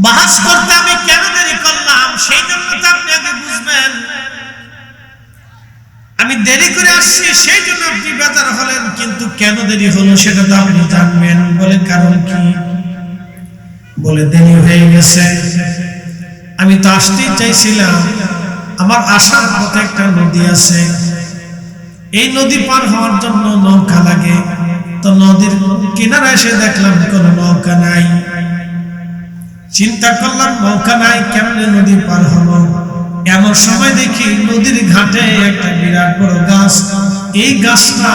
বাহাস করতে আমি কেন দেরি করলাম সেই জন্য তো আপনি আগে বুঝবেন। আমি দেরি করে আসছি সেই জন্য আপনি বেজার হলেন, কিন্তু কেন দেরি হলো সেটা তো আপনি জানবেন। বলে কারণ কি? বলে দেরি হয়ে গেছে, আমি তো আসতেই চাইছিলাম, আমার আসার পথে একটা নদী আছে, এই নদী পার হওয়ার জন্য নৌকা লাগে, তো নদীর কিনারে এসে দেখলাম কোনো নৌকা নাই। চিন্তা করলাম নৌকা নাই, কেমনে নদী পার হলো? এমন সময় দেখি নদীর ঘাটে একটা বিরাট বড় গাছ, এই গাছটা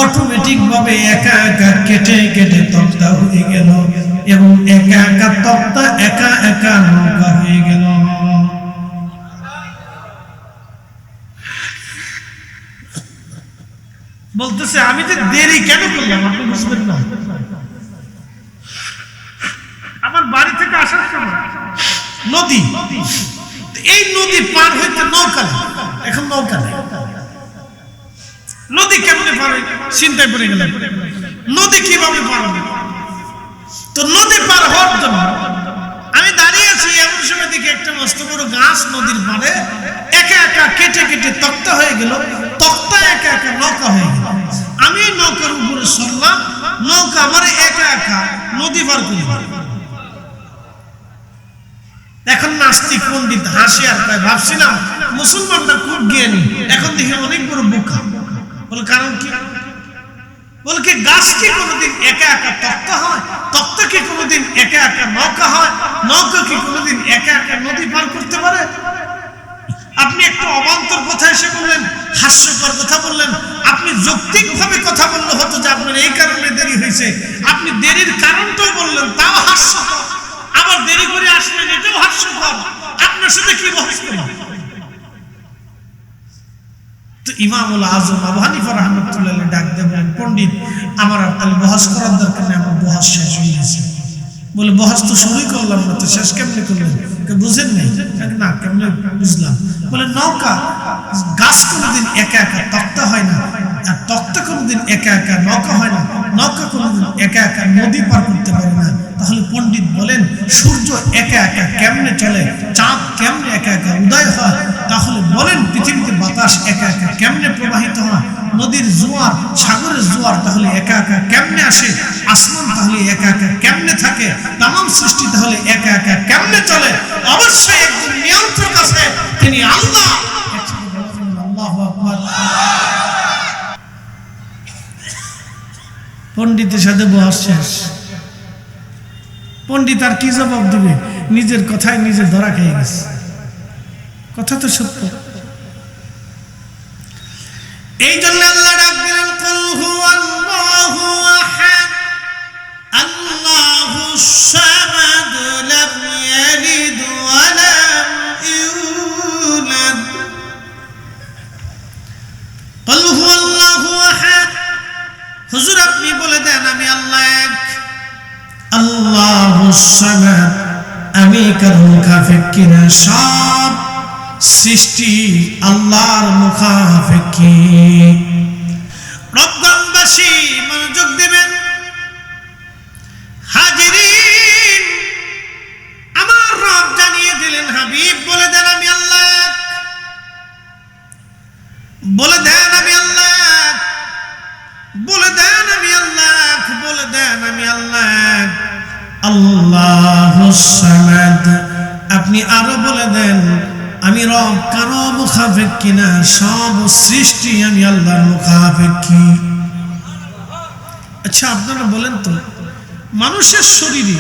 অটোমেটিক ভাবে একা একা কেটে কেটে তক্তা হয়ে গেল, এবং একা একা তক্তা একা একা নৌকা হয়ে গেল। বলতেছে আমি যে দেরি কেন করলাম আপনি বুঝবেন না। আমার বাড়ি থেকে আসার সময় নদী, এই নদী পার হইতে নৌকা, এখন নৌকা নেই, নদী কেমনে পার হইতে চিন্তায় পড়ে গেলাম, নদী কিভাবে পার হবে? তো নদী পার হওয়ার জন্য আমি দাঁড়িয়ে আছি, এমন সময় দেখি একটা মস্ত বড় গাছ নদীর পাড়ে একা একা কেটে কেটে তক্তা হয়ে গেল, তক্তা একা একা নৌকা হয়ে গেল। আমি নৌকার উপরে চললাম, নৌকা আমার একা একা নদী পার করে দিল। এখন নাস্তিক পণ্ডিত হাসি আর তাই ভাবছিলাম মুসলমানরা খুব জ্ঞানী, এখন দেখি অনেক বড় বোকা। বলে কারণ কি? বলে কি গাছ কি কোনোদিন একা একা তক্তা হয়? তক্তা কি কোনোদিন একা একা নৌকা হয়? নৌকা কি কোনোদিন একা একা নদী পার করতে পারে? আপনি একটু অবান্তর কথা এসে বললেন, হাস্যকর কথা বললেন। আপনি যৌক্তিক ভাবে কথা বললে হতো যে আপনার এই কারণে দেরি হয়েছে, আপনি দেরির কারণটাও বললেন, তাও হাস্যকর। আবার দেরি করে আসলেন, এটাও হাস্যকর। আপনার সাথে কি বহস করলাম? তো ইমামুল আজম আবু হানিফা রাহমাতুল্লাহ ডাক দেবেন, পণ্ডিত আমার আর তাহলে বহস করার দরকার নেই, আমার বহস শেষ হয়ে গেছে। বলে বহস তো শুরুই করলাম না, তো শেষ কেমনে করলেন? বুঝেন নাই? না, কেমনে বুঝলাম? বলে নৌকা গাছ কোনোদিন একা একা তক্তা হয় না, আর তক্তা কোনোদিন একা একা নৌকা হয় না, নৌকা কোনোদিন একা একা নদী পার করতে পারে না। তাহলে পণ্ডিত বলেন সূর্য একা একা কেমনে চলে, চাঁদ কেমনে একা একা উদয় হয়, তাহলে বলেন পৃথিবীতে বাতাস একা একা কেমনে প্রবাহিত হয়, নদীর জোয়ার সাগরের জোয়ার তাহলে একা একা কেমনে আসে, আসমান তাহলে একা একা কেমনে থাকে, তামাম সৃষ্টি তাহলে একা একা কেমনে চলে? অবশ্যই একজন নিয়ন্ত্রক আছে, তিনি আল্লাহ। আল্লাহু আকবার। পণ্ডিতের সাথে বহস শেষ। পণ্ডিত আর কি জবাব দিবে? নিজের কথায় নিজে ধরা খেয়ে গেছে। কথা তো সত্য। এই জন্য আল্লাহ ডাক দিলেন, কুল হুয়াল্লাহু আহাদ আল্লাহুস সামাদ লাম ইয়ালিদ ওয়া লাম ইউলাদ। কুল হুয়াল্লাহু আহাদ, হুজুর আপনি বলে দেন আমি আল্লাহ এক। আল্লাহুস সামাদ, আমি কারো মুখাপেক্ষী না, সব সৃষ্টি আল্লাহর মুখাপেক্ষী। রব্বানবাসী মনোযোগ দিবেন। হাজিরিন, আমার রব জানিয়ে দিলেন, হাবিব বলে দেন আমি আল্লাহ এক। বলে দেন আমি আল্লাহ এক। বলে দেন আমি আল্লাহ এক। বলে দেন আমি আল্লাহ এক। আল্লাহুস সামাদ। আপনি আরো বলে দেন আমি রব কারো মুখাপেক্ষী না, সব সৃষ্টি আমি আল্লাহর মুখাপেক্ষী। আচ্ছা আপনারা বলেন তো, মানুষের শরীরে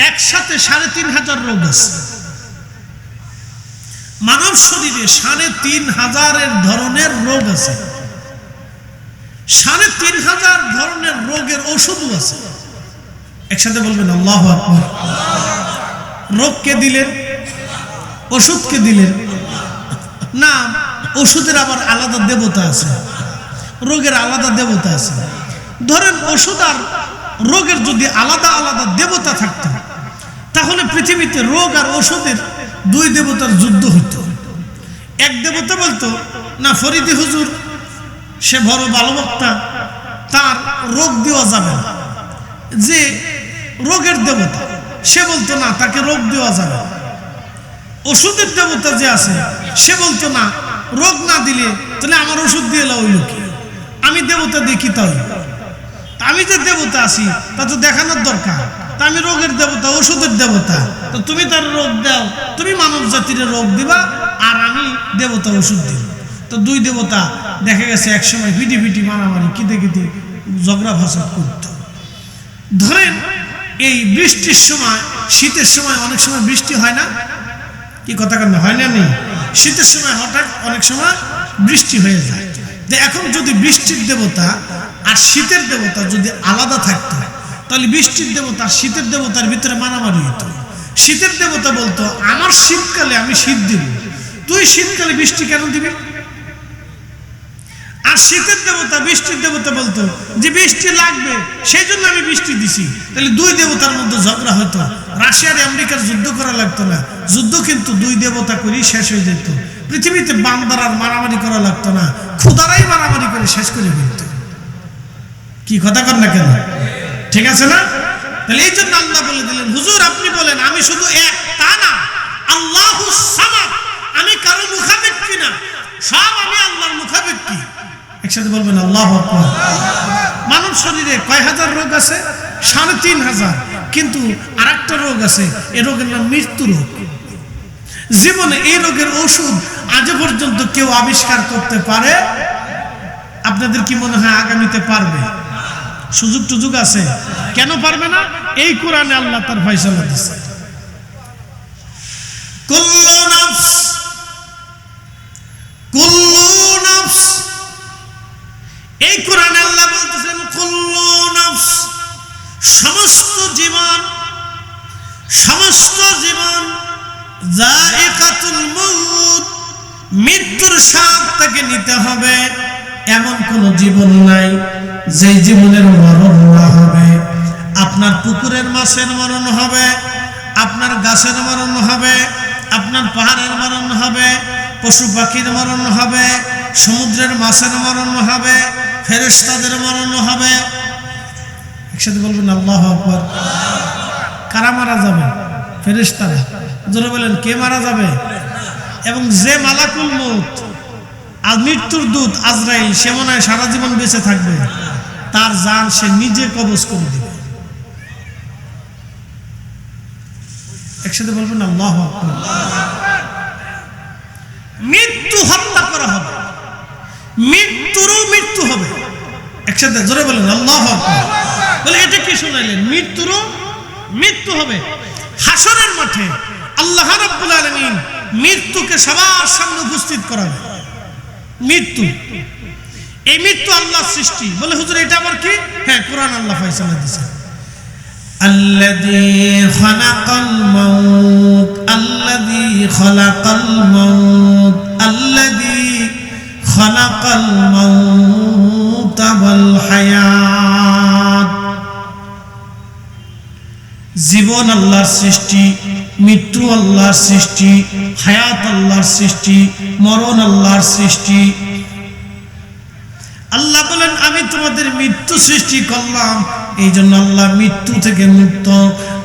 একসাথে ৩৫০০ রোগ আছে। মানব শরীরে ৩৫০০ ধরনের রোগ আছে। ৩৫০০ ধরনের রোগের ওষুধও আছে। একসাথে বলবেন আল্লাহু আকবার। রোগকে দিলেন, ওষুধকে দিলেন না, ওষুধের আবার আলাদা দেবতা আছে, রোগের আলাদা দেবতা আছে। ধরেন ওষুধ আর রোগের যদি আলাদা আলাদা দেবতা থাকতো, তাহলে পৃথিবীতে রোগ আর ওষুধের দুই দেবতার যুদ্ধ হইত। এক দেবতা বলতো না, ফরিদি হুজুর সে বড় ভালো বক্তা, তার রোগ দেওয়া যাবে না, যে রোগের দেবতা। সে বলতো না তাকে রোগ দেওয়া যাবে। ওষুধের দেবতা যে আছে সে বলতো না রোগ না দিলে তাহলে আমার ওষুধ দিয়ে এলো ওই লোকে, আমি দেবতা দেখি তাই, আমি যে দেবতা আছি তা তো দেখানোর দরকার, তা আমি রোগের দেবতা ওষুধের দেবতা, তো তুমি তার রোগ দাও, তুমি মানব জাতির রোগ দিবা আর আমি দেবতা ওষুধ দিব। তো দুই দেবতা দেখা গেছে একসময় ভিটি ভিটি মারামারি কিতে কিতে ঝগড়া ফাসাদ করত। ধরেন এই বৃষ্টির সময়, শীতের সময় অনেক সময় বৃষ্টি হয় না, কি কথা কেন হয় না? নেই, শীতের সময় হঠাৎ অনেক সময় বৃষ্টি হয়ে যায়। যে এখন যদি বৃষ্টির দেবতা আর শীতের দেবতা যদি আলাদা থাকতো তাহলে বৃষ্টির দেবতা শীতের দেবতার ভিতরে মারামারি হতো। শীতের দেবতা বলতো আমার শীতকালে আমি শীত দিব, তুই শীতকালে বৃষ্টি কেন দিবি? আর শীতের দেবতা বৃষ্টির দেবতা বলতো যে বৃষ্টি লাগবে সেই জন্য আমি বৃষ্টি দিছি। তাহলে দুই দেবতার মধ্যে ঝগড়া হতো, রাশিয়ার আমেরিকার যুদ্ধ করা লাগতো না, যুদ্ধ কিন্তু দুই দেবতা করেই শেষ হয়ে যেত। পৃথিবীতে বান্দার আর মারামারি করা লাগতো না, খোদারাই মারামারি করে শেষ করে ফেলত। কি কথা কর না কেন? ঠিক আছে না? তাহলে এই জন্য আল্লাহ বলে দিলেন হুজুর আপনি বলেন আমি শুধু এক, তা না, আল্লাহুস সামাদ, আমি কারো মুখাপেক্ষী না, সব আমি আল্লাহর মুখাপেক্ষী। একসাথে বলবেন আল্লাহু আকবার। মানব শরীরে কয় হাজার রোগ আছে? ৩৫০০। কিন্তু আরেকটা রোগ আছে, এই রোগের নাম মৃত্যু রোগ। জীবনে এই রোগের ওষুধ আজ পর্যন্ত কেউ আবিষ্কার করতে পারে? আপনাদের কি মনে হয় আগামীতে পারবে? সুযোগ টুযোগ আছে? কেন পারবে না? এই কোরআনে আল্লাহ তার ফয়সালা দিয়েছে। কুল্লু নাফস, কুল্লু নাফস, এই কোরআনে আল্লাহ বলতেছেন কুল্লু নাফস, সমস্ত জীবন, সমস্ত জীবন যায়িকাতুল মউত, মৃত্যুর স্বাদ তাকে নিতে হবে। এমন কোন জীবন নাই যে জীবনের মরণ না হবে। আপনার পুকুরের মাছের মরণ হবে, আপনার গাছের মরণ হবে, আপনার পাহাড়ের মরণ হবে, পশু পাখির মরণ হবে, সমুদ্রের মাছের মরণ হবে, ফেরেশতাদের মরণ হবে। একসাথে বলবেন আল্লাহু আকবার। কারা মারা যাবে? ফেরেশতারা। জোরে বলেন কে মারা যাবে? এবং যে মালাকুল মউত আর মৃত্যুর দূত আজরাইল, সে মনে হয় সারা জীবন বেঁচে থাকবে, তার জান সে নিজে কবজ করে দিবে। একসাথে বলবেন আল্লাহু আকবার। মৃত্যু হত্যা করা হবে, মৃত্যুরও মৃত্যু হবে। একসাথে জোরে বলেন আল্লাহু আকবার। বলে এটা কি শুনাইলেন? মৃত্যুরও মৃত্যু হবে। হাসরের মাঠে আল্লাহ রাব্বুল আলামিন মৃত্যুকে সবার সামনে উপস্থিত করাবে। মৃত্যু, এই মৃত্যু আল্লাহর সৃষ্টি। বলে হুজুর এটা আবার কি? হ্যাঁ, কোরআন আল্লাহ ফয়সালা দিয়েছে। আল্লাযী খালাকাল মাউত, আল্লাযী খালাকাল মাউত, আল্লাযী খালাকাল মাউত ওয়াল হায়াত। জীবন আল্লাহর সৃষ্টি, মৃত্যু আল্লাহর সৃষ্টি, হায়াত আল্লাহর সৃষ্টি, মরণ আল্লাহর সৃষ্টি। আল্লাহ বলেন আমি তোমাদের মৃত্যু সৃষ্টি করলাম, এই জন্য আল্লাহ মৃত্যু থেকে মুক্ত।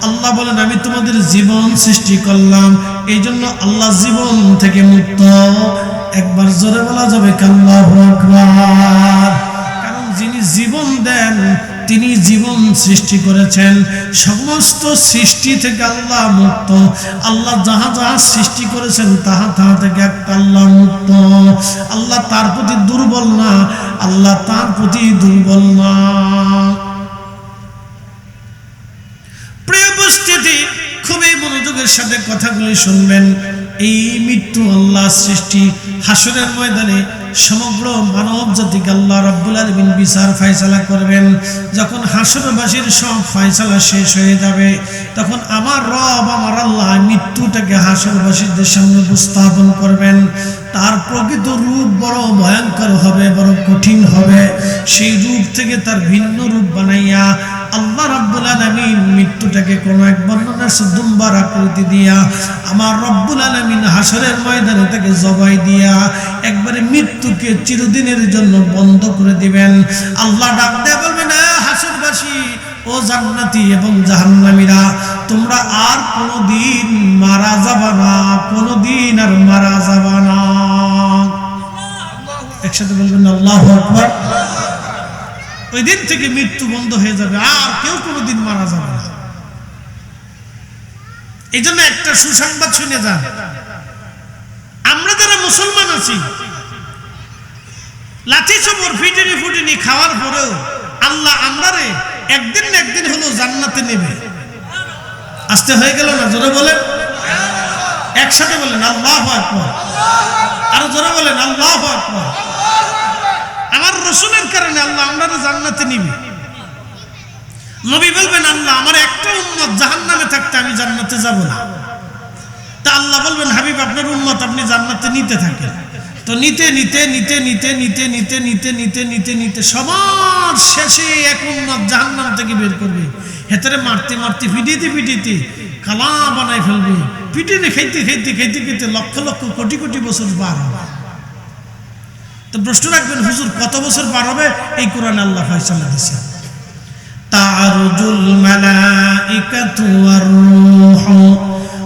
আল্লাহ বলেন আমি তোমাদের জীবন সৃষ্টি করলাম, এই জন্য আল্লাহ জীবন থেকে মুক্ত। একবার জোরে বলা যাবে আল্লাহু আকবার। কারণ যিনি জীবন দেন তিনি জীবন সৃষ্টি করেছেন। সমস্ত সৃষ্টি থেকে আল্লাহ মুক্ত। আল্লাহ যাহা যাহা সৃষ্টি করেছেন তাহা তাহা থেকে একটা আল্লাহ মুক্ত। আল্লাহ তার প্রতি দুর্বল না, আল্লাহ তার প্রতি দুর্বল না। প্রিয় উপস্থিতি, খুবই মনোযোগের সাথে কথাগুলি শুনবেন। এই মৃত্যু আল্লাহর সৃষ্টি। হাসরের ময়দানে সমগ্র মানব জাতিকে আল্লাহ রাব্বুল আলামিন বিচার ফয়সালা করবেন। যখন হাসরবাসীর সব ফয়সালা শেষ হয়ে যাবে, তখন আমার রব আমার আল্লাহ মৃত্যুটাকে হাসরবাসীদের সামনে উপস্থাপন করবেন। তার প্রকৃত রূপ বড় ভয়ঙ্কর হবে, বড় কঠিন হবে। সেই রূপ থেকে তার ভিন্ন রূপ বানাইয়া আল্লাহ রাব্বুল আলামিন মৃত্যুটাকে কোন এক বর্ণনার দুম্বার আকৃতি দিয়া আমার রব্বুল আলামিন হাসরের ময়দানে তাকে জবাই দিয়া একবারে মৃত্যুকে চিরদিনের জন্য বন্ধ করে দিবেন। আল্লাহ ডাক দিয়ে বলবেন হাসরবাসী ও জান্নাতি এবং জাহান্নামীরা, তোমরা আর কোনোদিন মারা যাবা না, কোনোদিন আর মারা যাবা না। একসাথে বলবেন আল্লাহু আকবার। ওই দিন থেকে মৃত্যু বন্ধ হয়ে যাবে, আর কেউ কোনোদিন মারা যাবে না। এই জন্য একটা সুসংবাদ শুনে যান, আমরা যারা মুসলমান আছি, লাঠি চোপড় ফিটিনি ফুটিনি খাওয়ার পরেও আল্লাহ আমরারে একদিন না একদিন হলো জান্নাতে নেবে। আসতে হয়ে গেল না? জোরে বলেন, একসাথে বলেন আল্লাহু আকবার। আরো জোরে বলেন আল্লাহু আকবার। আমার রাসূলের কারণে আল্লাহ আমরারে জান্নাতে নেবে। নবী বলবেন, আল্লাহ আমার একটা উম্মত জাহান্নামে থাকতে আমি জান্নাতে যাব না। তা আল্লাহ বলবেন, হাবিব আপনার উম্মত আপনি জান্নাতে নিতে থাকেন। তো নিতে নিতে নিতে নিতে নিতে নিতে নিতে নিতে নিতে নিতে সবার শেষে এক উম্মত জাহান্নাম থেকে বের করবে। হেতারে মারতে মারতে পিটিতে পিটিতে কালা বানায় ফেলবে। পিটিতে খাইতে খাইতে খাইতে খাইতে লক্ষ লক্ষ কোটি কোটি বছর পার হবে। তো প্রশ্ন রাখবেন, হুজুর কত বছর পার হবে? এই কোরআনে আল্লাহ ফয়সালা দিয়েছে, তা'রুজুল মালাইকাতু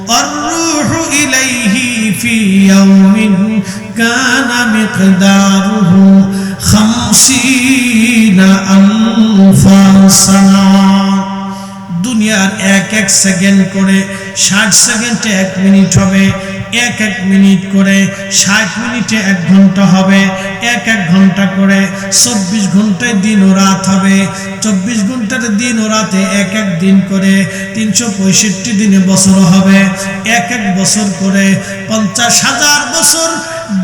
ওয়ার-রূহু ইলাইহি ফি ইয়াউমিন কানা মিকদারুহু 50 আলফা সানা। দুনিয়ার এক এক সেকেন্ড করে 60 সেকেন্ডে 1 মিনিট হবে, এক এক মিনিট করে 60 মিনিটে 1 ঘন্টা হবে, এক এক ঘন্টা করে 24 ঘন্টায় দিন ও রাত হবে, 24 ঘন্টার দিন ও রাতে এক এক দিন করে 365 দিনে বছর হবে, এক এক বছর করে 50,000 বছর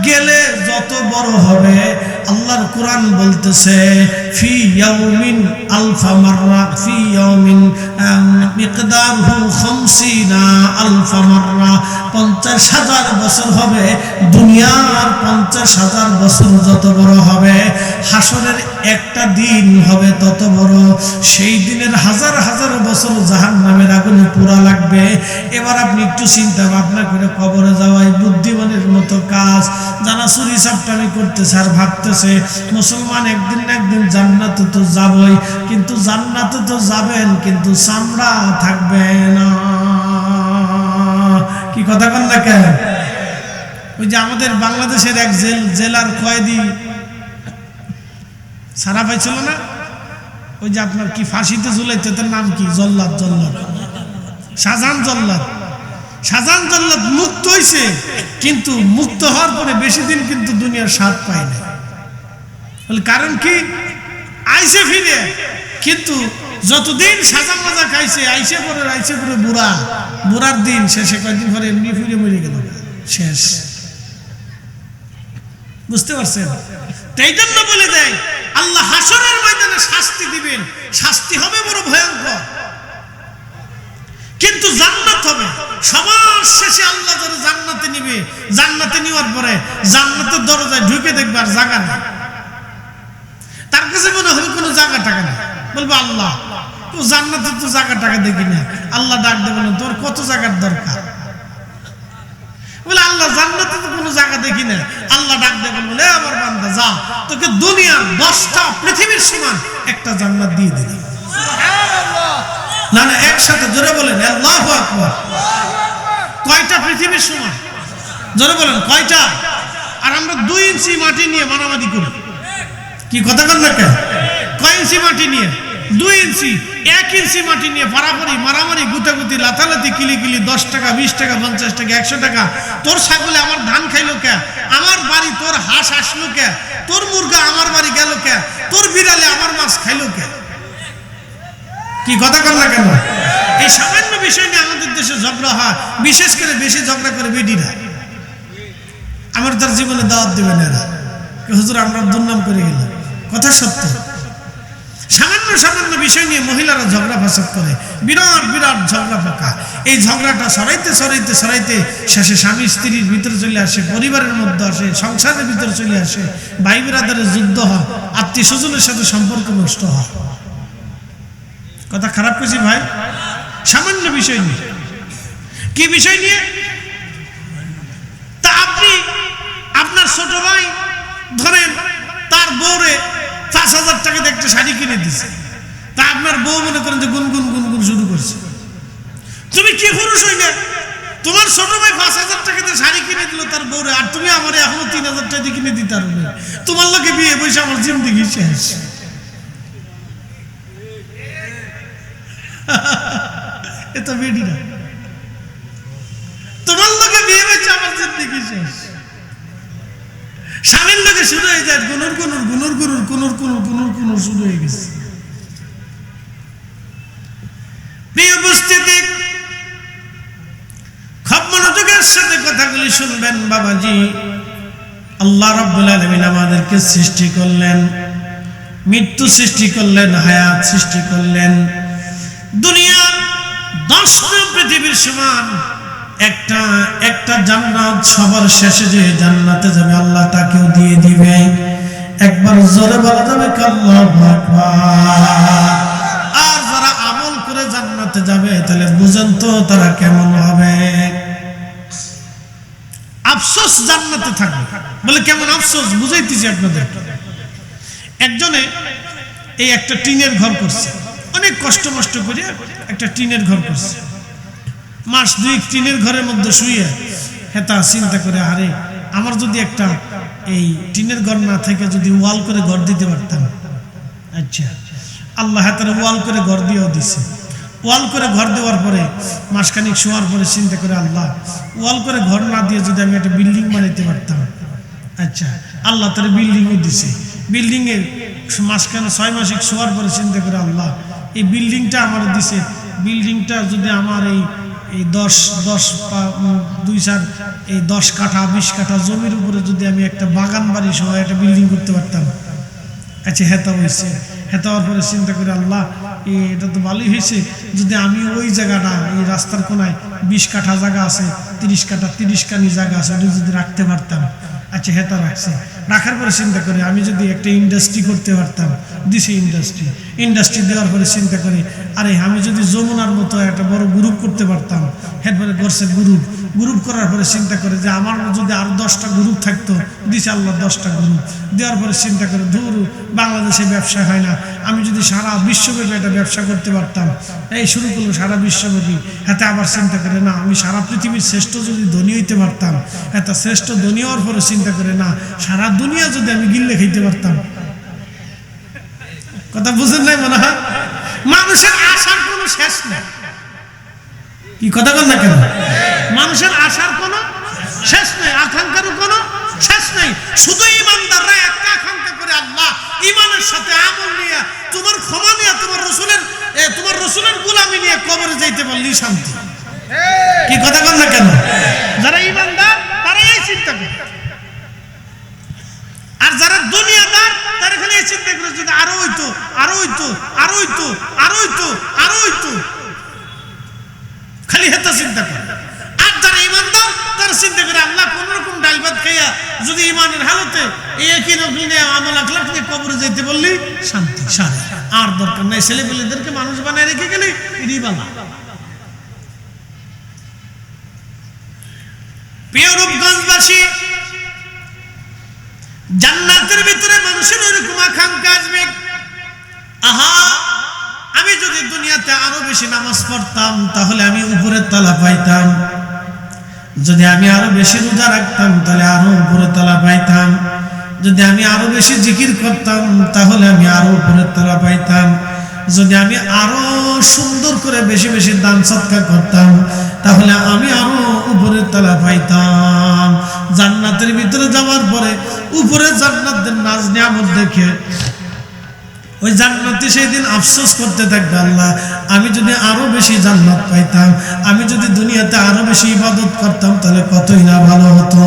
গেলে যত বড় হবে। আল্লাহর কোরআন বলতেছে ফি ইয়াউমিন আলফা মাররা, ফি ইয়াউমিন মিকদারুহু 50 আলফা মাররা। 50,000 বছর হবে, দুনিয়ার 50,000 বছর যত বড় হবে, হাসরের একটা দিন হবে তত বড়। সেই দিনের হাজার হাজার বছর জাহান্নামের আগুনে পোড়া লাগবে। এবার আপনি একটু চিন্তা ভাবনা করে কবরে যাওয়াই বুদ্ধিমানের মতো কাজ। যারা চুরি চাপটামি করতেছে আর ভাবতেছে মুসলমান একদিন না একদিন জান্নাতে তো যাবই, কিন্তু জান্নাতে তো যাবেন কিন্তু চামড়া থাকবে না। কি কথা বল না কেন? ওই যে আমাদের বাংলাদেশের এক জেলার কয়েদি সারা পাইছিল না, ওই যে আপনার কি ফাঁসিতে ঝুলাইতে, তার নাম কি? জল্লাদ, শাহজাহান জল্লাদ। শাহজাহান জল্লাদ মুক্ত হয়েছে, কিন্তু মুক্ত হওয়ার পরে বেশি দিন কিন্তু দুনিয়ার স্বাদ পায় না। কারণ কি? আইসে ফিরে, কিন্তু যতদিন সাজা মাজা খাইছে আইসে পরে বুড়ার দিন শেষে কয়েকদিন পরে এমনি ফিরে মরে গেল, শেষ। বুঝতে পারছেন? তাই জন্য বলে দেয় আল্লাহ হাসরের ময়দানে শাস্তি দিবেন, শাস্তি হবে বড় ভয়ঙ্কর, কিন্তু জান্নাত হবে। সবার শেষে আল্লাহ যারা জান্নাতে নিবে, জান্নাতে নেওয়ার পরে জান্নাতের দরজায় ঢুকে দেখবে আর জায়গা নেই। তার কাছে মনে হবে কোনো জায়গা টাকা নেই। বলবো আল্লাহ তো জান্নাতে তো জায়গা টাকা দেখি না। আল্লাহ ডাক দেবে, তোর কত জায়গার দরকার? বলে আল্লাহ জান্নাতে তো কোনো জায়গা দেখি না। আল্লাহ ডাক দেবে, বলে আমার বান্দা যা, তোকে দুনিয়ার 10টা পৃথিবীর সমান একটা জান্নাত দিয়ে দিল। না না, একসাথে জোরে বলেন আল্লাহু আকবার। কয়টা পৃথিবীর সমান? জোরে বলেন কয়টা? আর আমরা 2 ইঞ্চি মাটি নিয়ে মারামারি করি। কি কথা বল না কেন? কয় ইঞ্চি মাটি নিয়ে? 2 ইঞ্চি। 1 ইঞ্চি মাটি নিয়ে পারাপারি মারামারি গুতাগুতি লাথালাতি কিলিকিলি, 10 টাকা 20 টাকা 50 টাকা 100 টাকা। তোর ছাগলে আমার ধান খাইলো কে? আমার বাড়ি তোর হাঁস আসলো কে? তোর মুরগা আমার বাড়ি গেল কে? তোর বিড়ালে আমার মাছ খাইলো কে? কি কথা বল না কেন? এই সামান্য বিষয় নিয়ে আমাদের দেশে ঝগড়া হয়, বিশেষ করে বেশি ঝগড়া করে বেডিরা। আমার তার জীবনে দাওয়াত দেবেন এরা, হুজুর আমরা দুর্নাম করে গেল। কথা সত্য। সামান্য বিষয় নিয়ে মহিলারা ঝগড়া ফাসাদ করে, বিরাট বিরাট ঝগড়া ফাঁকা। এই ঝগড়াটা সরাইতে শেষে স্বামী স্ত্রীর ভিতরে চলে আসে, পরিবারের মধ্যে আসে, সংসারের ভিতরে চলে আসে, ভাই বিরাদারের যুদ্ধ হয়, আত্মীয় স্বজনের সাথে সম্পর্ক নষ্ট হয়। কথা খারাপ করছি ভাই? সামান্য বিষয় নিয়ে। কি বিষয় নিয়ে? তা আপনি আপনার ছোট ভাই ধরেন তার বউরে 5,000 টাকা দিয়ে একটা শাড়ি কিনে দিছে, তা আপনার বউ মনে করেন যে গুনগুন শুরু করছে। তুমি কি পুরুষ হই না? তোমার ছোট ভাই 5,000 টাকা দিয়ে শাড়ি কিনে দিল তার বউরে, আর তুমি আমার এখনো 3,000 টাকা দিয়ে কিনে দিতে পারবে? তোমার লোকে বিয়ে বসে আমার জিন্দেগি শেষ। এটা বেডি না, তোমার লোকে বিয়ে বসে আমার জিন্দেগি শেষ। স্বামীর লোকে শুরু হয়ে যায় গুনুর গুনুর গুনুর গুনুর কুনুর কুনুর কুনুর কুনুর শুরু হয়ে গেছে। প্রিয় উপস্থিতি, খুব মনোযোগের সাথে কথাগুলি শুনবেন বাবাজি। আল্লাহ রাব্বুল আলামিন আমাদেরকে সৃষ্টি করলেন, মৃত্যু সৃষ্টি করলেন, হায়াত সৃষ্টি করলেন। দুনিয়ার 10টা পৃথিবীর সমান একটা জান্নাত, সবার শেষে যে জান্নাতে যাবে আল্লাহ তাকেও দিয়ে দিবে। একবার জোরে বলা যাবে আল্লাহু আকবার। আর যারা আমল করে জান্নাতে যাবে তাহলে বুঝেন তো তারা কেমন হবে। আফসোস জান্নাতে থাকবে, বলে কেমন আফসোস বুঝাইতেছি আপনাদের। একজনে এই একটা টিনের ঘর করছে, অনেক কষ্ট মষ্ট করে একটা টিনের ঘর করছে। মাস 2 টিনের ঘরের মধ্যে শুয়ে হেতা চিন্তা করে, আরে আমার যদি একটা এই টিনের ঘর না থেকে যদি ওয়াল করে ঘর দিতে পারতাম। আচ্ছা, আল্লাহ হেতার ওয়াল করে ঘর দিয়েও দিছে। ওয়াল করে ঘর দেওয়ার পরে মাসখানিক শোয়ার পরে চিন্তা করে, আল্লাহ ওয়াল করে ঘর না দিয়ে যদি আমি একটা বিল্ডিং বানাইতে পারতাম। আচ্ছা, আল্লাহ তার বিল্ডিংও দিছে। বিল্ডিংয়ের মাসখানে 6 মাসিক শোয়ার পরে চিন্তা করে, আল্লাহ এই বিল্ডিংটা আমার দিছে, বিল্ডিংটা যদি আমার এই 10 কাঠা 20 কাঠা জমির উপরে যদি আমি একটা বাগান বাড়ি সহ একটা বিল্ডিং করতে পারতাম। আচ্ছা, হেতা হয়েছে। হেতা হওয়ার পরে চিন্তা করে, আল্লাহ এটা তো ভালোই হয়েছে, যদি আমি ওই জায়গাটা, এই রাস্তার কোনায় 20 কাঠা জায়গা আছে, 30 কাঠা 30 কানি জায়গা আছে, ওটা যদি রাখতে পারতাম। আচ্ছা, হেতা রাখছে। রাখার পরে চিন্তা করে, আমি যদি একটা ইন্ডাস্ট্রি করতে পারতাম। দিছে ইন্ডাস্ট্রি দেওয়ার পরে চিন্তা করি, আরে আমি যদি যমুনার মতো একটা বড় গ্রুপ করতে পারতাম। এরপরে করছে গ্রুপ করার পরে চিন্তা করে যে আমার যদি আরো 10টা গ্রুপ থাকতো। দিছে আল্লাহ 10টা গ্রুপ। দেওয়ার পরে চিন্তা করে, ধুর বাংলাদেশে ব্যবসা হয় না, আমি যদি সারা বিশ্বব্যাপী একটা ব্যবসা করতে পারতাম। এই শুরু করলো সারা বিশ্বব্যাপী। হাতে আবার চিন্তা করে, না আমি সারা পৃথিবীর শ্রেষ্ঠ যদি ধনী হইতে পারতাম। এত শ্রেষ্ঠ ধনী হওয়ার পরে চিন্তা করে, না সারা দুনিয়া যদি আমি গিল্লে খাইতে পারতাম। কথা বুঝেন নাই মনে হয়? মানুষের আশার কোনো শেষ নেই। কি কথা বল না কেন? মানুষের আশার কোনো শেষ নেই, আকাঙ্ক্ষারও কোনো শেষ নেই। শুধু ইমানদাররা একটা আকাঙ্ক্ষা করে, আল্লাহ ইমানের সাথে আমল নিয়ে, তোমার ক্ষমা নিয়ে, তোমার রসুলের গোলামি নিয়ে কবরে যাইতে পারলেই শান্তি। কি কথা বল না কেন? যারা ইমানদার তারাই চিন্তা করে। আর যারা দুনিয়াদার তারা খালি এই চিন্তা করে, যদি আরো হইতো, আরো হইতো, আরো হইতো, আরো হইতো, আরো হইতো, খালি হেতা চিন্তা করে। আর যারা ইমানদার তারা চিন্তা করে, আল্লাহ কোন রকম ডাল ভাত খাইয়া যদি ইমানের হালতে এই একই রকম নিয়ে আমল আখলাক নিয়ে কবরে যাইতে বললেই শান্তি। সারে আর দরকার নাই। ছেলেপেলেদেরকে মানুষ বানায় রেখে গেলে এটাই বালা। প্রিয় রূপগঞ্জবাসী, জান্নাতের ভিতরে মানুষের ওইরকম আকাঙ্ক্ষা আসবে, আহা আমি যদি দুনিয়াতে আরো বেশি নামাজ পড়তাম তাহলে আমি উপরের তলা পাইতাম। যদি আমি আরো বেশি রোজা রাখতাম তাহলে আরো উপরের তলা পাইতাম। যদি আমি আরো বেশি জিকির করতাম তাহলে আমি আরো উপরের তলা পাইতাম। যদি আমি আরো সুন্দর করে বেশি বেশি দান সৎকার করতাম তাহলে আমি আরো উপরের তলা পাইতাম। জান্নাতের ভিতরে যাওয়ার পরে উপরে জান্নাতের নাজ নিয়ামত দেখে ওই জান্নাতি সেই দিন আফসোস করতে থাকবে, আল্লাহ আমি যদি আরো বেশি জান্নাত পাইতাম, আমি যদি দুনিয়াতে আরো বেশি ইবাদত করতাম তাহলে কতই না ভালো হতো।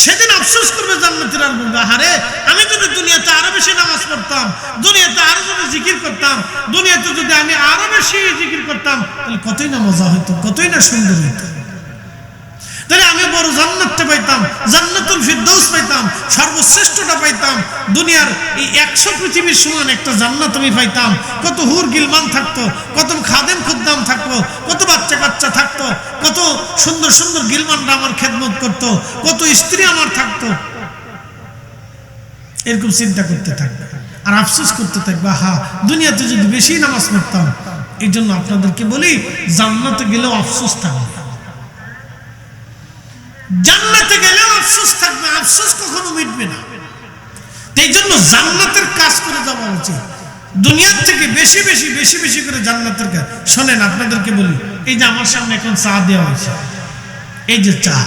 সেদিন আফসোস করবে জান্নাতীরা, বলবে আরে আমি যদি দুনিয়াতে আরো বেশি নামাজ পড়তাম, দুনিয়াতে আরো যদি জিকির করতাম, দুনিয়াতে যদি আমি আরো বেশি জিকির করতাম তাহলে কতই না মজা হইতো, কতই না সুন্দর হইতো। তাহলে আমি বড় জান্নাতটা পাইতাম, জান্নাতুল ফিরদৌস পাইতাম, সর্বশ্রেষ্ঠটা পাইতাম। দুনিয়ার এই 100 পৃথিবীর সমান একটা জান্নাত আমি পাইতাম। কত হুর গিলমান থাকতো, কত খাদেম খুদ্দাম থাকতো, কত বাচ্চা কাচ্চা থাকতো, কত সুন্দর সুন্দর গিলমানরা আমার খেদমত করতো, কত স্ত্রী আমার থাকতো। এরকম চিন্তা করতে থাকবে আর আফসোস করতে থাকবে, হা দুনিয়াতে যদি বেশি নামাজ পড়তাম এই জন্য আপনাদেরকে বলি, জান্নাতে গেলেও আফসোস থাকবে, জান্নাতে গেলেও আফসোস থাকবে, আফসোস কখনো মিটবে না। এই জন্য জান্নাতের কাজ করে যাওয়া উচিত, দুনিয়ার থেকে বেশি বেশি বেশি বেশি করে জান্নাতের কাজ। শোনেন, আপনাদেরকে বলি, এই যে আমার সামনে এখন চা দেওয়া হয়েছে, এই যে চা,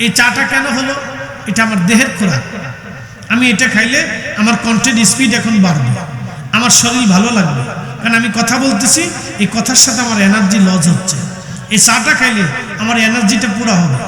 এই চাটা কেন হলো? এটা আমার দেহের খোরাক। আমি এটা খাইলে আমার কন্টেন্ট স্পিড এখন বাড়বে, আমার শরীর ভালো লাগবে, কারণ আমি কথা বলতেছি, এই কথার সাথে আমার এনার্জি লস হচ্ছে। এই চাটা খাইলে আমার এনার্জিটা পুরো হবে,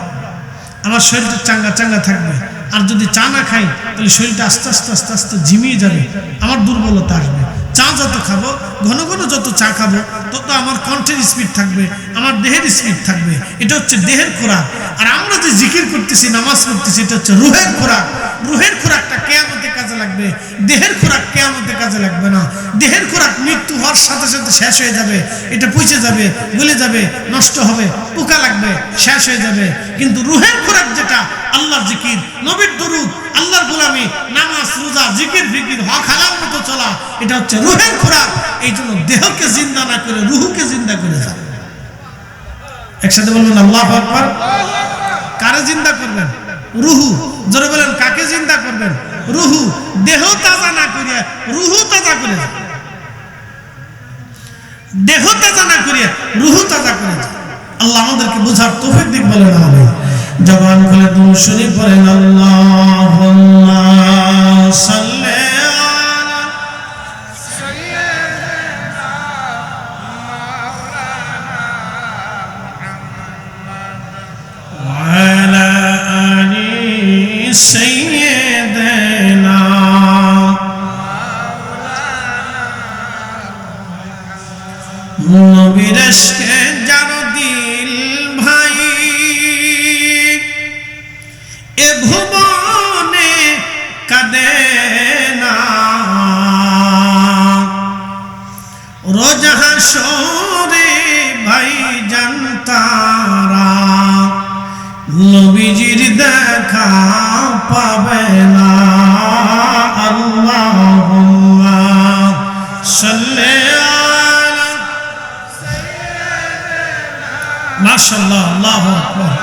আমার শরীরটা চাঙ্গা চাঙ্গা থাকবে। আর যদি চা না খাই তাহলে শরীরটা আস্তে আস্তে আস্তে আস্তে ঝিমিয়ে যাবে, আমার দুর্বলতা আসবে। চা যত খাবো, ঘন ঘন যত চা খাবো, তত আমার কণ্ঠের স্পিড থাকবে, আমার দেহের স্পিড থাকবে। এটা হচ্ছে দেহের খোরাক। আর আমরা যে জিকির করতেছি, নামাজ পড়তেছি, এটা হচ্ছে রুহের খোরাক। রুহের খোরাকটা কিয়ামতে কাজে লাগবে, দেহের খোরাক কিয়ামতে কাজে লাগবে না। দেহের খোরাক মৃত্যু হওয়ার সাথে সাথে শেষ হয়ে যাবে, এটা পচে যাবে, গলে যাবে, নষ্ট হবে, পোকা লাগবে, শেষ হয়ে যাবে। কিন্তু রুহের খোরাক যেটা, আল্লাহর জিকির, নবীর দরুদ, আল্লাহর গোলামি, নামাজ, রোজা, জিকির, ফিকির, হক হালাল মতো চলা, এটা হচ্ছে রুহের খোরাক। এই জন্য দেহকে জিন্দা না করে রুহুকে জিন্দা করে যান। একসাথে বলবেন আল্লাহু আকবার। কারে জিন্দা করবেন? রুহু। জোরে বলেন, কাকে জিন্দা করবেন? রুহু। দেহ তাজা না করিয়া রুহু তাজা করে যান, দেহ তাজা না করিয়া রুহু তাজা করে যান। আল্লাহ আমাদেরকে বোঝার তৌফিক দিক বলেন আমিন। জবান খুলে দুরূদ শরীফ পড়েন, আল্লাহুম্মা সাল্লি আলা সাইয়্যিদিনা মাওলানা মুহাম্মদ ওয়া আলা আলি সাইয়্যিদিনা মাওলানা। নবীর ইশকে যার দিল ভাই, এ ভুবনে কাঁদে না, রোজ হাসরে ভাইজান তারা নবীজির দেখা পাবে না। আল্লাহুম্মা সাল্লি আলা সাইয়্যিদিনা, মাশাআল্লাহ, আল্লাহু আকবার,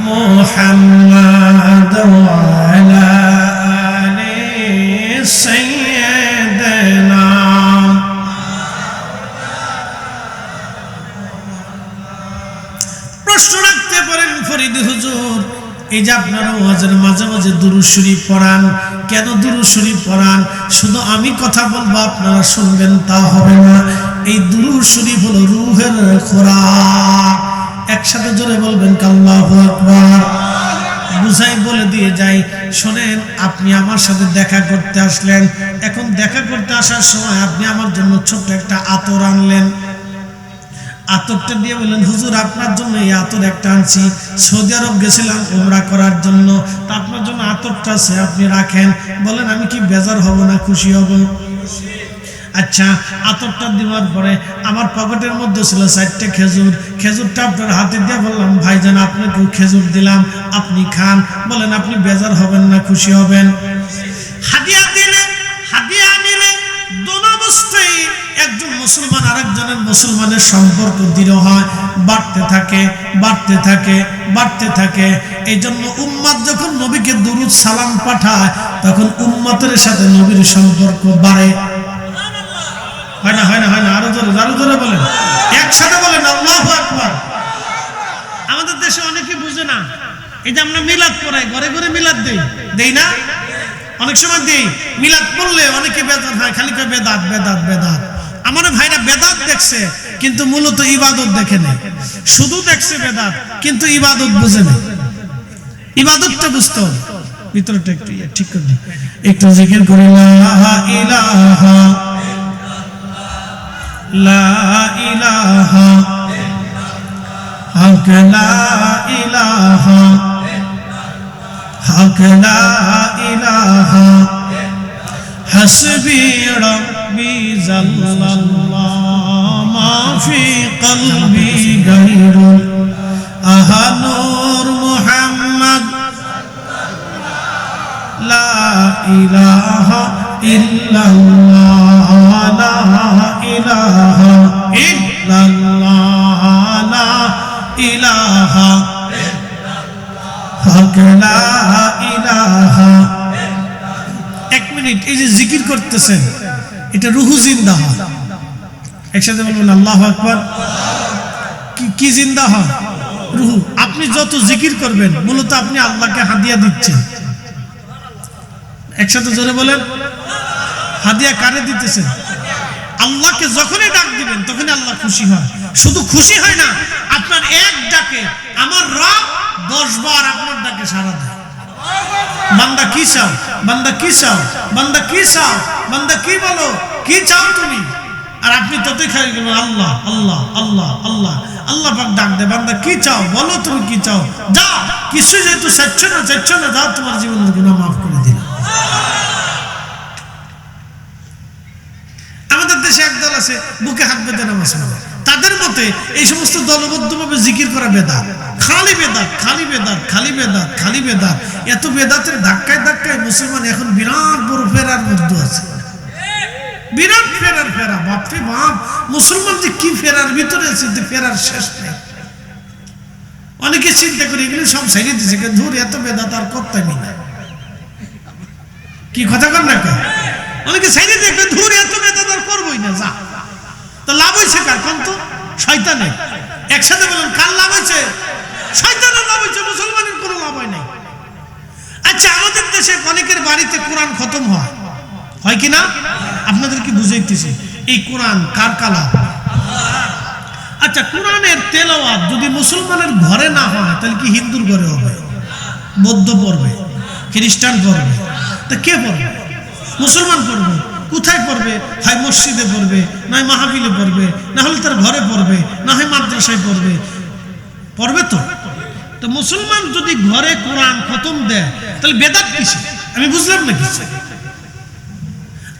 মুহাম্মদ ওয়া আলা আলি সাইয়্যিদিনা। প্রশ্ন রাখতে পারেন, ফরিদ হুজুর, এই যে আপনারা ওয়াজের মাঝে মাঝে দুরূদ শরীফ পড়ান, কেন দুরূদ শরীফ পড়ান? শুধু আমি কথা বলবো আপনারা শুনবেন তা হবে না। এই দুরূদ শরীফ হলো রূহের খোরাক। একসাথে জোরে বলবেন আল্লাহু আকবার। বুঝাই বলে দিয়ে যাই, শোনেন, আপনি আমার সাথে দেখা করতে আসলেন, এখন দেখা করতে আসার সময় আপনি আমার জন্য ছোট্ট একটা আতর আনলেন। আতরটা দিয়ে বললেন, হুজুর আপনার জন্য এই আতর একটা আনছি, সৌদি আরব গেছিলাম উমরা করার জন্য, তা আপনার জন্য আতরটা আছে, আপনি রাখেন। বলেন, আমি কি বেজার হব না খুশি হব? আচ্ছা, আতরটা দেওয়ার পরে আমার পকেটের মধ্যে ছিল 4টে খেজুর। খেজুরটা আপনার হাতে দিয়ে বললাম, ভাইজান আপনাকে খেজুর দিলাম, আপনি খান। বলেন, আপনি বেজার হবেন না খুশি হবেন? হাদিয়া দিলে, হাদিয়া নিলে, দোনো অবস্থায় একজন মুসলমান আরেকজনের মুসলমানের সম্পর্ক দৃঢ় হয়, বাড়তে থাকে, বাড়তে থাকে, বাড়তে থাকে। এই জন্য উম্মত যখন নবীকে দুরূদ সালাম পাঠায়, তখন উম্মতের সাথে নবীর সম্পর্ক বাড়ে। হয় না, হয় না, হয় না? আরো জোরে, আরো জোরে বলেন, একসাথে বলেন আল্লাহু আকবার। আমাদের দেশে অনেকে বুঝে না, এই যে আমরা মিলাদ পড়াই, ঘরে ঘরে মিলাদ দেই, দেই না? অনেক সময় দেই, মিলাদ পড়লে অনেকে বেদাত হয়, খালি কয় বেদাত বেদাত বেদাত। আমার ভাইরা বেদাত দেখছে, কিন্তু মূলত ইবাদত দেখে নেই। শুধু দেখছে বেদাত, কিন্তু ইবাদত বুঝে নেই। ইবাদতটা বুঝতে হবে। ভিতরটা একটু ঠিক করে দিই, একটু জিকির করি, লা ইলাহা লা ইলাহা হক, লা ইলাহা হক, লা ইলাহা হাসবি রব্বি জাল্লাল্লাহ মা ফি কলবি গায়রুল আহানুর মুহাম্মদ লা ইলাহা ইল্লাল্লাহ লা ইলাহা ইল্লাল্লাহ লা ইলাহা লা ইলাহা। এক মিনিট, এই যে জিকির করতেছেন এটা রুহু জিন্দা হয়। একসাথে বলবেন আল্লাহু আকবার। কি জিন্দা হয়? রুহু। আপনি যত জিকির করবেন মূলত আপনি আল্লাহকে হাদিয়া দিচ্ছেন। একসাথে জোরে বলেন, হাদিয়া কারে দিতেছেন? আল্লাহকে যখনই ডাক দিবেন তখনই আল্লাহ খুশি হয়। শুধু খুশি হয় না, আপনার এক ডাকে আমার রব 10 বার আপনার ডাকে সাড়া দেয়। বান্দা কি চাও, বান্দা কি চাও, বান্দা কি চাও, বান্দা কি বলো, কি চাও তুমি? আর আপনি ততই খাই গেলেন আল্লাহ আল্লাহ আল্লাহ আল্লাহ। আল্লাহ পাক ডাক দে, বান্দা কি চাও বলো, তুমি কি চাও, যা কিছু যেহেতু চাচ্ছ না, যাও তোমার জীবনের গুনাহ মাফ করে দিলাম। আমাদের দেশে একদল আছে বুকে হাত বেঁধে নামাজ পড়ে। তাদের মতে এই সমস্ত দলবদ্ধভাবে জিকির করা বেদাত, খালি বেদাত, খালি বেদাত, খালি বেদাত, খালি বেদাত। এত বেদাতের ধাক্কায় ধাক্কায় মুসলমান এখন বিরাট বড় ফেরার মধ্যে আছে। বিরাট ফেরা, বাপরে বাপ, মুসলমান যে কি ফেরার ভিতরে আছে, ফেরার শেষ নেই। অনেকে চিন্তা করে এগুলো সব ছেড়ে দিচ্ছে, ধুর এত বেদাত আর করতামই না। কি কথা কর না কেন? অনেকে ছেড়ে দেখবে ধুর এত বেদাত আর করবোই না, যা। তো লাভ হয়েছে কার? কোন তো শয়তানের। একসাথে বলেন, কার লাভ হয়েছে? শয়তানের লাভ হয়েছে, মুসলমানের কোনো লাভ হয় নাই। আচ্ছা, আমাদের দেশে অনেকের বাড়িতে কোরআন খতম হয় কিনা? আপনাদের কি বুঝাইতেছি, এই কোরআন কার কালাম? আচ্ছা, কোরআনের তেলাওয়াত যদি মুসলমানের ঘরে না হয় তাহলে কি হিন্দুর ঘরে হবে? বৌদ্ধ পড়বে, খ্রিস্টান পড়বে, তা কে পড়বে? মুসলমান পড়বে। কোথায় পড়বে? হয় মসজিদে পড়বে, নয় মাহফিলে পড়বে, না হলে তার ঘরে পড়বে, না হয় মাদ্রাসায় পড়বে। পড়বে তো মুসলমান যদি ঘরে কোরআন খতম দেয় তাহলে বেদাত কিসে? আমি বুঝলাম না কিছু।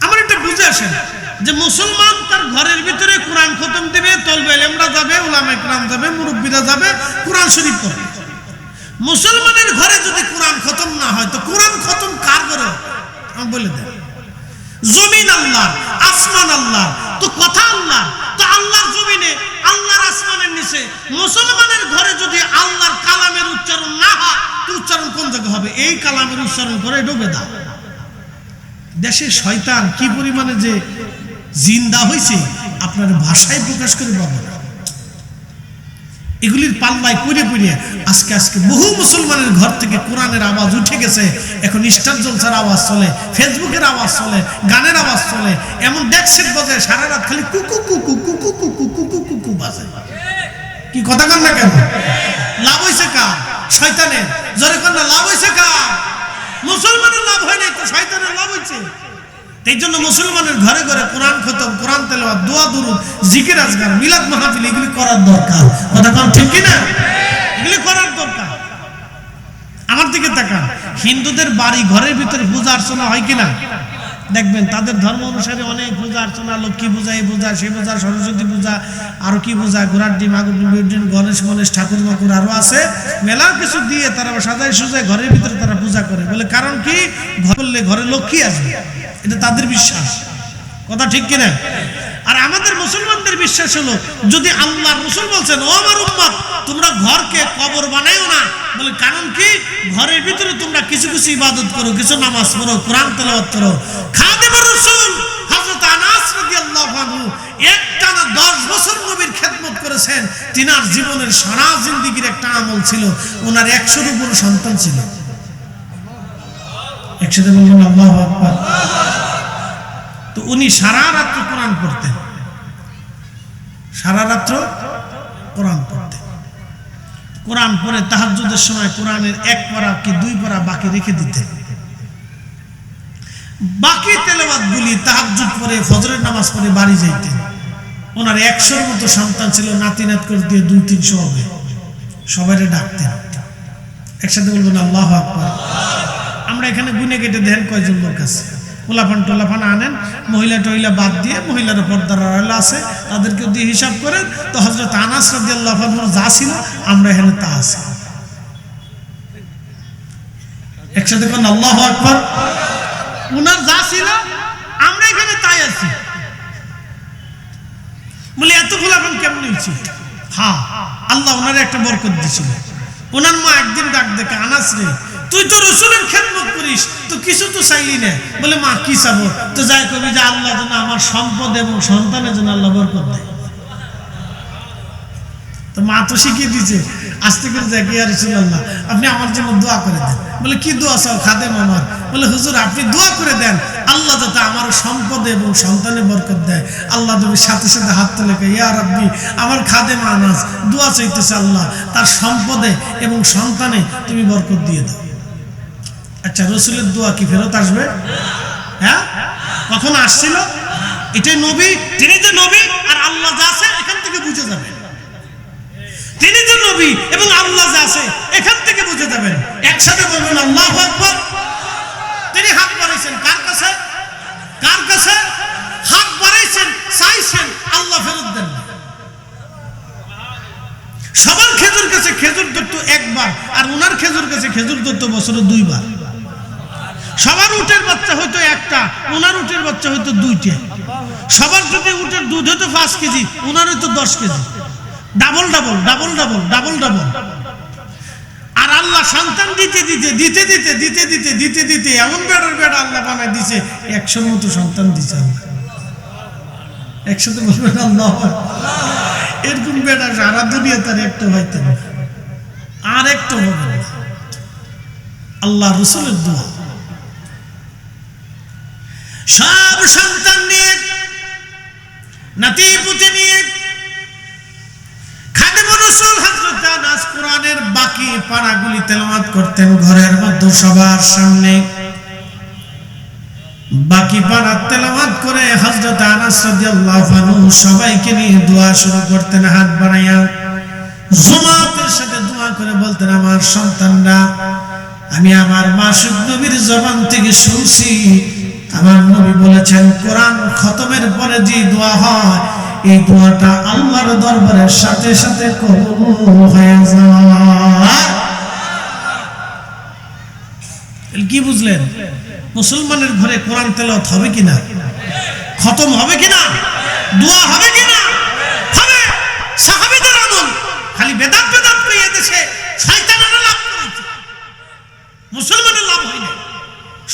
আমার এটা বুঝে আসে না যে মুসলমান তার ঘরের ভিতরে কোরআন খতম দিবে, তলবে আলেমরা যাবে, উলামা ইকরাম যাবে, মুরব্বীরা যাবে, কোরআন শরীফ পড়বে। মুসলমানের ঘরে যদি কোরআন খতম না হয় তো কোরআন খতম কার ঘরে? আমি বলে দেন, জমিন আল্লাহ, আসমান আল্লাহ, তো কথা আল্লাহ, তো আল্লাহর জমিনে, আল্লাহর আসমানের নিচে মুসলমানের ঘরে যদি আল্লাহর কালামের উচ্চারণ না হয় তো উচ্চারণ কোন জায়গায় হবে? এই কালামের উচ্চারণ করে এটা বেদাত। দেশে শয়তান কি পরিমাণে যে জিন্দা হয়েছে আপনার ভাষায় প্রকাশ করে পাবেন। এগুলির পাল্লায় পড়ে আজকে বহু মুসলমানের ঘর থেকে কোরআনের আওয়াজ উঠে গেছে। এখন স্টার জলসার আওয়াজ চলে, ফেসবুকের আওয়াজ চলে, গানের আওয়াজ চলে, এমন ডেকসেট বাজায় সারা রাত খালি কুকু কুকু কুকু কুকু কুকু কুকু বাজে। কি কথা কন না কেন? লাভ হয়েছে কার? শয়তানের। জোরে কন না, লাভ হয়েছে কার? মুসলমানের লাভ হয় নাই তো শয়তানের লাভ হয়েছে। এই জন্য মুসলমানের ঘরে ঘরে কোরআন খতম, কোরআন তেলাওয়াত, দোয়া দুরূদ, জিকির আজকার, মিলাদ মাহফিল এগুলি করার দরকার। কথা কোন ঠিক কি না? এগুলি করার দরকার। আমার দিকে তাকান, হিন্দুদের বাড়ি ঘরের ভিতরে পূজা অর্চনা হয় কিনা? দেখবেন তাদের ধর্ম অনুসারে অনেক পূজা অর্চনা, লক্ষ্মী পূজা, এই পূজা, সেই পূজা, সরস্বতী পূজা, আরো কি পূজা, ঘোড়ার ডিম, গণেশ ঠাকুর মাকুর আরো আছে, মেলা কিছু দিয়ে তারা সাজায় সুজায় ঘরের ভিতরে তারা পূজা করে। বলে কারণ কি? করলে ঘরে লক্ষ্মী আসবে, এটা তাদের বিশ্বাস। কথা ঠিক কিনা? আর আমাদের মুসলমানদের বিশ্বাস হলো, যদি আল্লাহ রাসূল বলছেন ও আমার উম্মত তোমরা ঘরকে কবর বানাইও না, বলে কারণ কি? ঘরের ভিতরে তোমরা কিছু কিছু ইবাদত করো, কিছু নামাজ পড়ো, কোরআন তেলাওয়াত করো। খাদিমুর রাসূল হযরত আনাস রাদিয়াল্লাহু আনহু একটানা 10 বছর নবীর খেদমত করেছেন। তিনার জীবনের সারা জিন্দেগীর একটা আমল ছিল, ওনার 100-এর উপর সন্তান ছিল। একসাথে বলবেন আল্লাহু আকবার। তো উনি সারা রাত্র কোরআন পড়তেন, সারা রাত্র কোরআন পড়তেন। কোরআন পড়ে তাহাজ্জুদের সময় কোরআনের 1 পারা কি 2 পারা বাকি রেখে দিতেন। বাকি তেলাওয়াত গুলি তাহাজ্জুদ পড়ে ফজরের নামাজ পড়ে বাড়ি যাইতেন। ওনার 100-এর মতো সন্তান ছিল, নাতি নাত করে দিয়ে 200-300 হবে। সবাইরে ডাকতেন। একসাথে বলবেন আল্লাহু আকবার। আমরা এখানে গুনে কেটে দেন কয়জন লোক আছে। টোলাফান আনেন, মহিলা টহিলা বাদ দিয়ে, মহিলার পর্দার আড়ালে আছে, তাদেরকে দিয়ে হিসাব করেন। তো হযরত আনাস রাদিয়াল্লাহু আনহু যা ছিল আমরা এখানে তা আছে। একসাথে কোন আল্লাহু আকবার। উনার যা ছিল আমরা এখানে তাই আছি। এত গোলাপন কেমন হয়েছে? হ্যাঁ, আল্লাহ ওনার একটা বরকত দিয়েছিল। ওনার মা একদিন ডাক দেখে, আনাস রে, তুই তো রসুলের খেদমত করিস, তো কিছু তো চাইলি না। বলে, মা কি চাবো? তো যাই কবি যে আল্লাহ যেন আমার সম্পদ এবং সন্তানের জন্য আল্লাহ বরকত দেয়। তো মা তো শিখিয়ে দিয়েছে, আস্তে করে দেখি, ইয়া রাসূলুল্লাহ আপনি আমার জন্য দোয়া করে দেন। বলে, কি দোয়া চাও খাদেম আমার? বলে, হুজুর আপনি দোয়া করে দেন আল্লাহ যাতে আমার সম্পদে এবং সন্তানে বরকত দেয়। আল্লাহ নবীর সাথে সাথে হাত তুলে কয়, ইয়া রাব্বি, আমার খাদেম আনাস দোয়া চাইতেছে আল্লাহ তার সম্পদে এবং সন্তানে তুমি বরকত দিয়ে দাও। আচ্ছা, রসুলের দোয়া কি ফেরত আসবে? হ্যাঁ, কখন আসছিল? এটাই নবী, তিনি যে নবী আর আল্লাহ যা আছে এখান থেকে বুঝে যাবেন। তিনি যে নবী এবং আল্লাহ যা আছে এখান থেকে বুঝে যাবেন। একসাথে বলবেন আল্লাহু আকবার। তিনি হাত বাড়াইছেন কার কাছে? কার কাছে হাত বাড়াইছেন? চাইছেন, আল্লাহ ফেরত দেন। সবার খেজুর কাছে খেজুর ধরত একবার, আর ওনার খেজুর কাছে খেজুর ধরত বছরে 2 বার। সবার উটের বাচ্চা হয়তো একটা, ওনার উটের বাচ্চা হয়তো 2টে। সবার যদি উটের দুধ হতো 5 কেজি, ওনার হয়তো 10 KG. Double double double double double double. আর আল্লাহ সন্তান দিতে দিতে দিতে দিতে দিতে দিতে দিতে দিতে এমন বেড়ার বেড়া আল্লাহ বানায় দিছে, 100-র মতো সন্তান দিছে আল্লাহ। একসাথে বলবেন আল্লাহ। এরকম বেড়া সারা দুনিয়া তার একটা হইতে না, আর একটা হবে না। আল্লাহ রসুলের দোয়া। সব সন্তান নিয়ে, নাতি পুতি নিয়ে খাদেমুর রাসূল হযরত আনাস কোরআনের বাকি পারাগুলি তেলাওয়াত করতেন ঘরের মধ্যে সবার সামনে। বাকি পারা তেলাওয়াত করে হযরত আনাস রাদিয়াল্লাহু আনহু সবাইকে নিয়ে দোয়া শুরু করতেন হাত বাড়াইয়া। জামাতের সাথে দোয়া করে বলতেন, আমার সন্তানরা, আমি আমার মাসুদ নবীর জবান থেকে শুনছি, আমার নবী বলেছেন কোরআন খতমের পরে যে দোয়া হয় এই দোয়াটা আল্লাহর দরবারের সাথে সাথে কবুল হয়ে যায়। কি বুঝলেন? মুসলমানের ঘরে কোরআন তেলাওয়াত হবে কিনা? খতম হবে কিনা? দোয়া হবে কিনা? হবে। সাহাবীদের আমল খালি বেদাত বেদাত করে দেশে শয়তানের লাভ করেছে, মুসলমানের লাভ হয় না।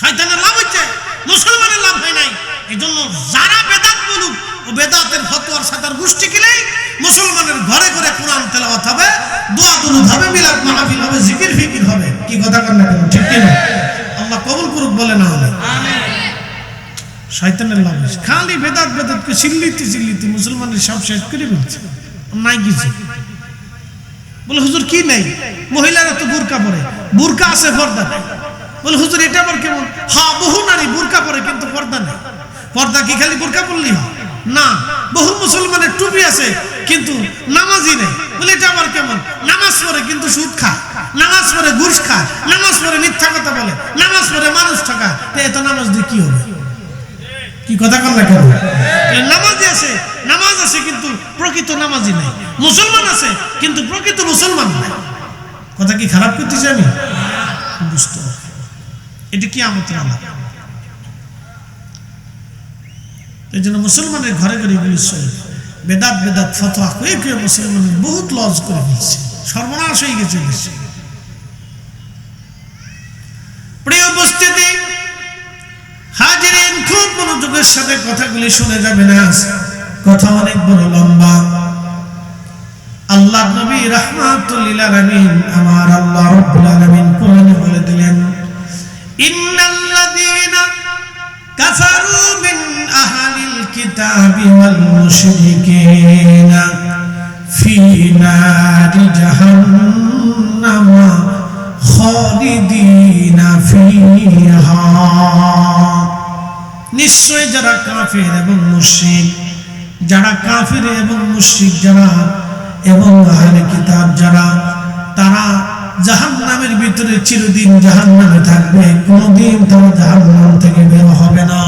শয়তানের লাভ হচ্ছে, মুসলমানের লাভ হয় নাই। এজন্য যারা বেদাত বলুক ও বেদাতের ফতোয়ার সাথে গোষ্ঠী কিনেই মুসলমানের ঘরে ঘরে কোরআন তেলাওয়াত হবে, দোয়া দুরূদ হবে, মিলাদ মাহফিল হবে, জিকির ফিকির হবে। কি কথা কন না কেন? ঠিক কি না? আল্লাহ কবুল করুক বলে না হবে। শয়তানের লাভ হচ্ছে, খালি বেদাত বেদাত করে চিল্লিতে চিল্লিতে মুসলমানের সব শেষ করে ফেলছে। নাই কিছু। বলে, হুজুর কি নাই? মহিলারা তো বুরকা পরে, বুরকা আছে পর্দা নাই। বলে, হুজুর এটা আবার কেমন? হ্যাঁ, বহু নারী বুরকা পরে কিন্তু পর্দা নেই। পর্দা কি খালি বুরকা পরলেই হয়? না, বহু মুসলমানের টুপি আছে কিন্তু নামাজই নেই। বলে, এটা আবার কেমন? নামাজ পড়ে কিন্তু সুদ খায়, নামাজ পড়ে ঘুষ খায়, নামাজ পড়ে মিথ্যা কথা বলে, নামাজ পড়ে মানুষ ঠকায়। এত নামাজ দিয়ে কি হবে? কি কথা কন না কেন? নামাজি আছে, নামাজ আছে কিন্তু প্রকৃত নামাজি নাই। মুসলমান আছে কিন্তু প্রকৃত মুসলমান নাই। কথা কি খারাপ করতেছি আমি? বুঝতে হবে, এটা কি আমাদের আলাপ। এই জন্য মুসলমানের ঘরে ঘরে এগুলি চলে। বেদাত বেদাত ফতোয়া কয়ে কয়ে মুসলমানের বহুত লস করে ফেলছে, সর্বনাশ হয়ে গেছে দেশে। প্রিয় উপস্থিতি, হাজিরিন, খুব মনোযোগের সাথে কথাগুলি শুনে যাবেন। আজ কথা অনেক বড় লম্বা। আল্লাহ নবী রাহমাতুল লিল আলামিন, আমার আল্লাহ রাব্বুল আলামিন কোরআনে বলে দিলেন, ইন্নাল্লাযীনা কাফারু মিন আহলিল কিতাবি ওয়াল মুশরিকিনা ফি নারি জাহান্নাম খালিদিনা ফিহা। নিশ্চয় যারা কাফের এবং মুশরিক, যারা কাফের এবং মুশরিক যারা এবং আহলে কিতাব যারা, তারা জাহান্নামের ভিতরে চিরদিন জাহান্নামে থাকবে, কোনদিন তারা জাহান্নাম থেকে বের হবে না,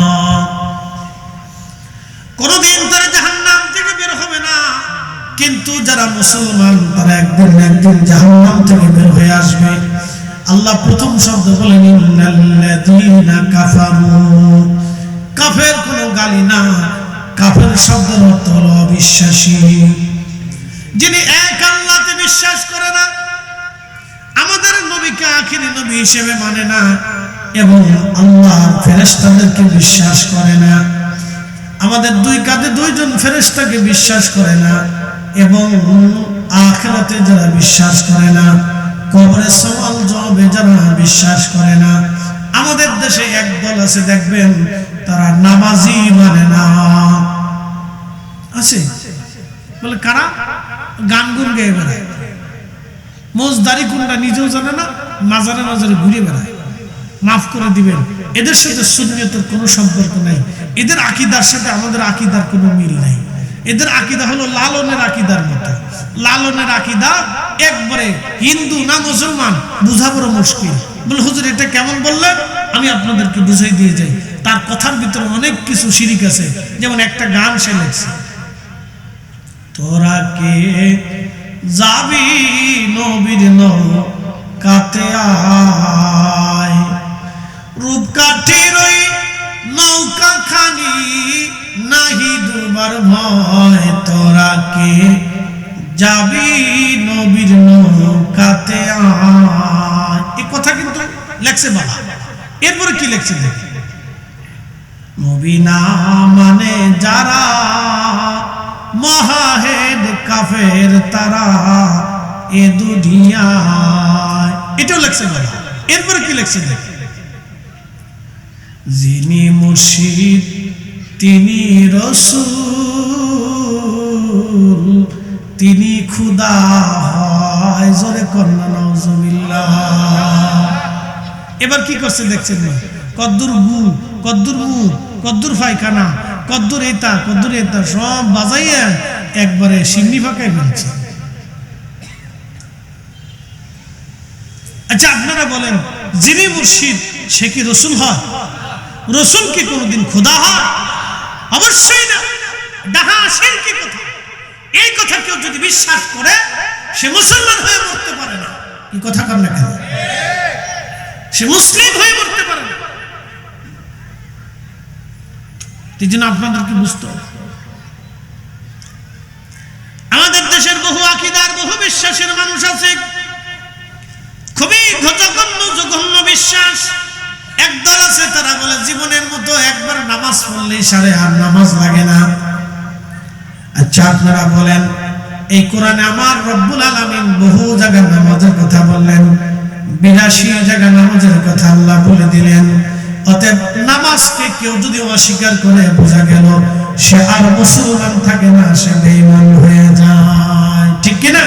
কোনদিন তারা জাহান্নাম থেকে বের হবে না। কিন্তু যারা মুসলমান তারা একদিন না একদিন জাহান্নাম থেকে বের হয়ে আসবে। আল্লাহ প্রথম শব্দ বলেন ইন্নাল্লাযীনা কাফারু। কাফের কোনো গালি না, কাফের শব্দের অর্থ হলো অবিশ্বাসী। যিনি এক আল্লাহতে বিশ্বাস করে না, আমাদের নবীকে আখিরি নবী হিসেবে মানে না, এবং আল্লাহর ফেরেশতাদেরকে বিশ্বাস করে না, আমাদের দুই কাঁধে দুইজন ফেরেশতাকে বিশ্বাস করে না, এবং আখিরাতে যারা বিশ্বাস করে না, কবরে সওয়াল জবাবে যারা বিশ্বাস করে না। আমাদের দেশে একদল আছে, দেখবেন তারা নামাজি মানে না। আছে বলে কারা? গান গুন গেয়ে বেড়ায়, মোজদারি কোনটা নিজেও জানে না, মাজারে মাজারে ঘুরে বেড়ায়। মাফ করে দিবেন, এদের সাথে সুন্নিয়তের কোনো সম্পর্ক নাই। এদের আকীদার সাথে আমাদের আকীদার কোনো মিল নাই। এদের আকীদা হলো লালনের আকীদার মতো। লালনের আকীদা একবারে হিন্দু না মুসলমান বুঝা বড় মুশকিল। বলে হুজুর এটা কেমন বললেন? আমি আপনাদেরকে বুঝাই দিয়ে যাই। তার কথার ভিতরে অনেক কিছু শিরিক আছে। যেমন একটা গান সে লেখছে, তোরা কে যাবি নবীর নৌকাতে আয়, রূপকাঠির ওই নৌকা খানি নাহি ডুবার ভয়, তোরা কে যাবি নবীর নৌকাতে আয়। এই কথা কিন্তু লেখছে বাবা। এরপরে কি লেখছে দেখ, নবী না মানে যারা মহাহেদ কাফের তারা এ দুনিয়ায়। এটাও লেখছে বাবা। এরপরে কি লেখছে দেখ, যিনি মুর্শিদ তিনি রাসূল তিনি খুদা হয়, জোরে কন্যা নাউজুবিল্লাহ। এবার কি করছে দেখছেন না? কদ্দুর গু, কদ্দুর মুখ, কদ্দুর পায়খানা, কদ্দুর এটা, কদ্দুর এটা সব বাজাইয়া একবারে সিমনি ফাঁকায় ফেলছে। আচ্ছা আপনারা বলেন, যিনি মুর্শিদ সে কি রসুল হয়? রসুল কি কোনদিন খোদা হয়? অবশ্যই না। ডাহা শিরকি কথা। এই কথা কেউ যদি বিশ্বাস করে সে মুসলমান হয়ে মরতে পারে না। কি কথা কর না কেন? সে মুসলিম হয়ে মরতে পারে না। এই জন্য আপনাদেরকে বুঝতে হবে, আমাদের দেশের বহু আকীদার বহু বিশ্বাসের মানুষ আছে, খুবই জঘন্য বিশ্বাস। একদল আছে তারা বলে জীবনের মতো একবার নামাজ পড়লেই সারে আর নামাজ লাগে না। আচ্ছা আপনারা বলেন, এই কোরআনে আমার রব্বুল আলামিন বহু জায়গায় নামাজের কথা বললেন, 82 জায়গায় নামাজের কথা আল্লাহ বলে দিলেন। অতএব নামাজকে কেউ যদি অস্বীকার করে বোঝা গেল সে আর মুসলমান থাকে না, সে বেঈমান হয়ে যায়। ঠিক কিনা?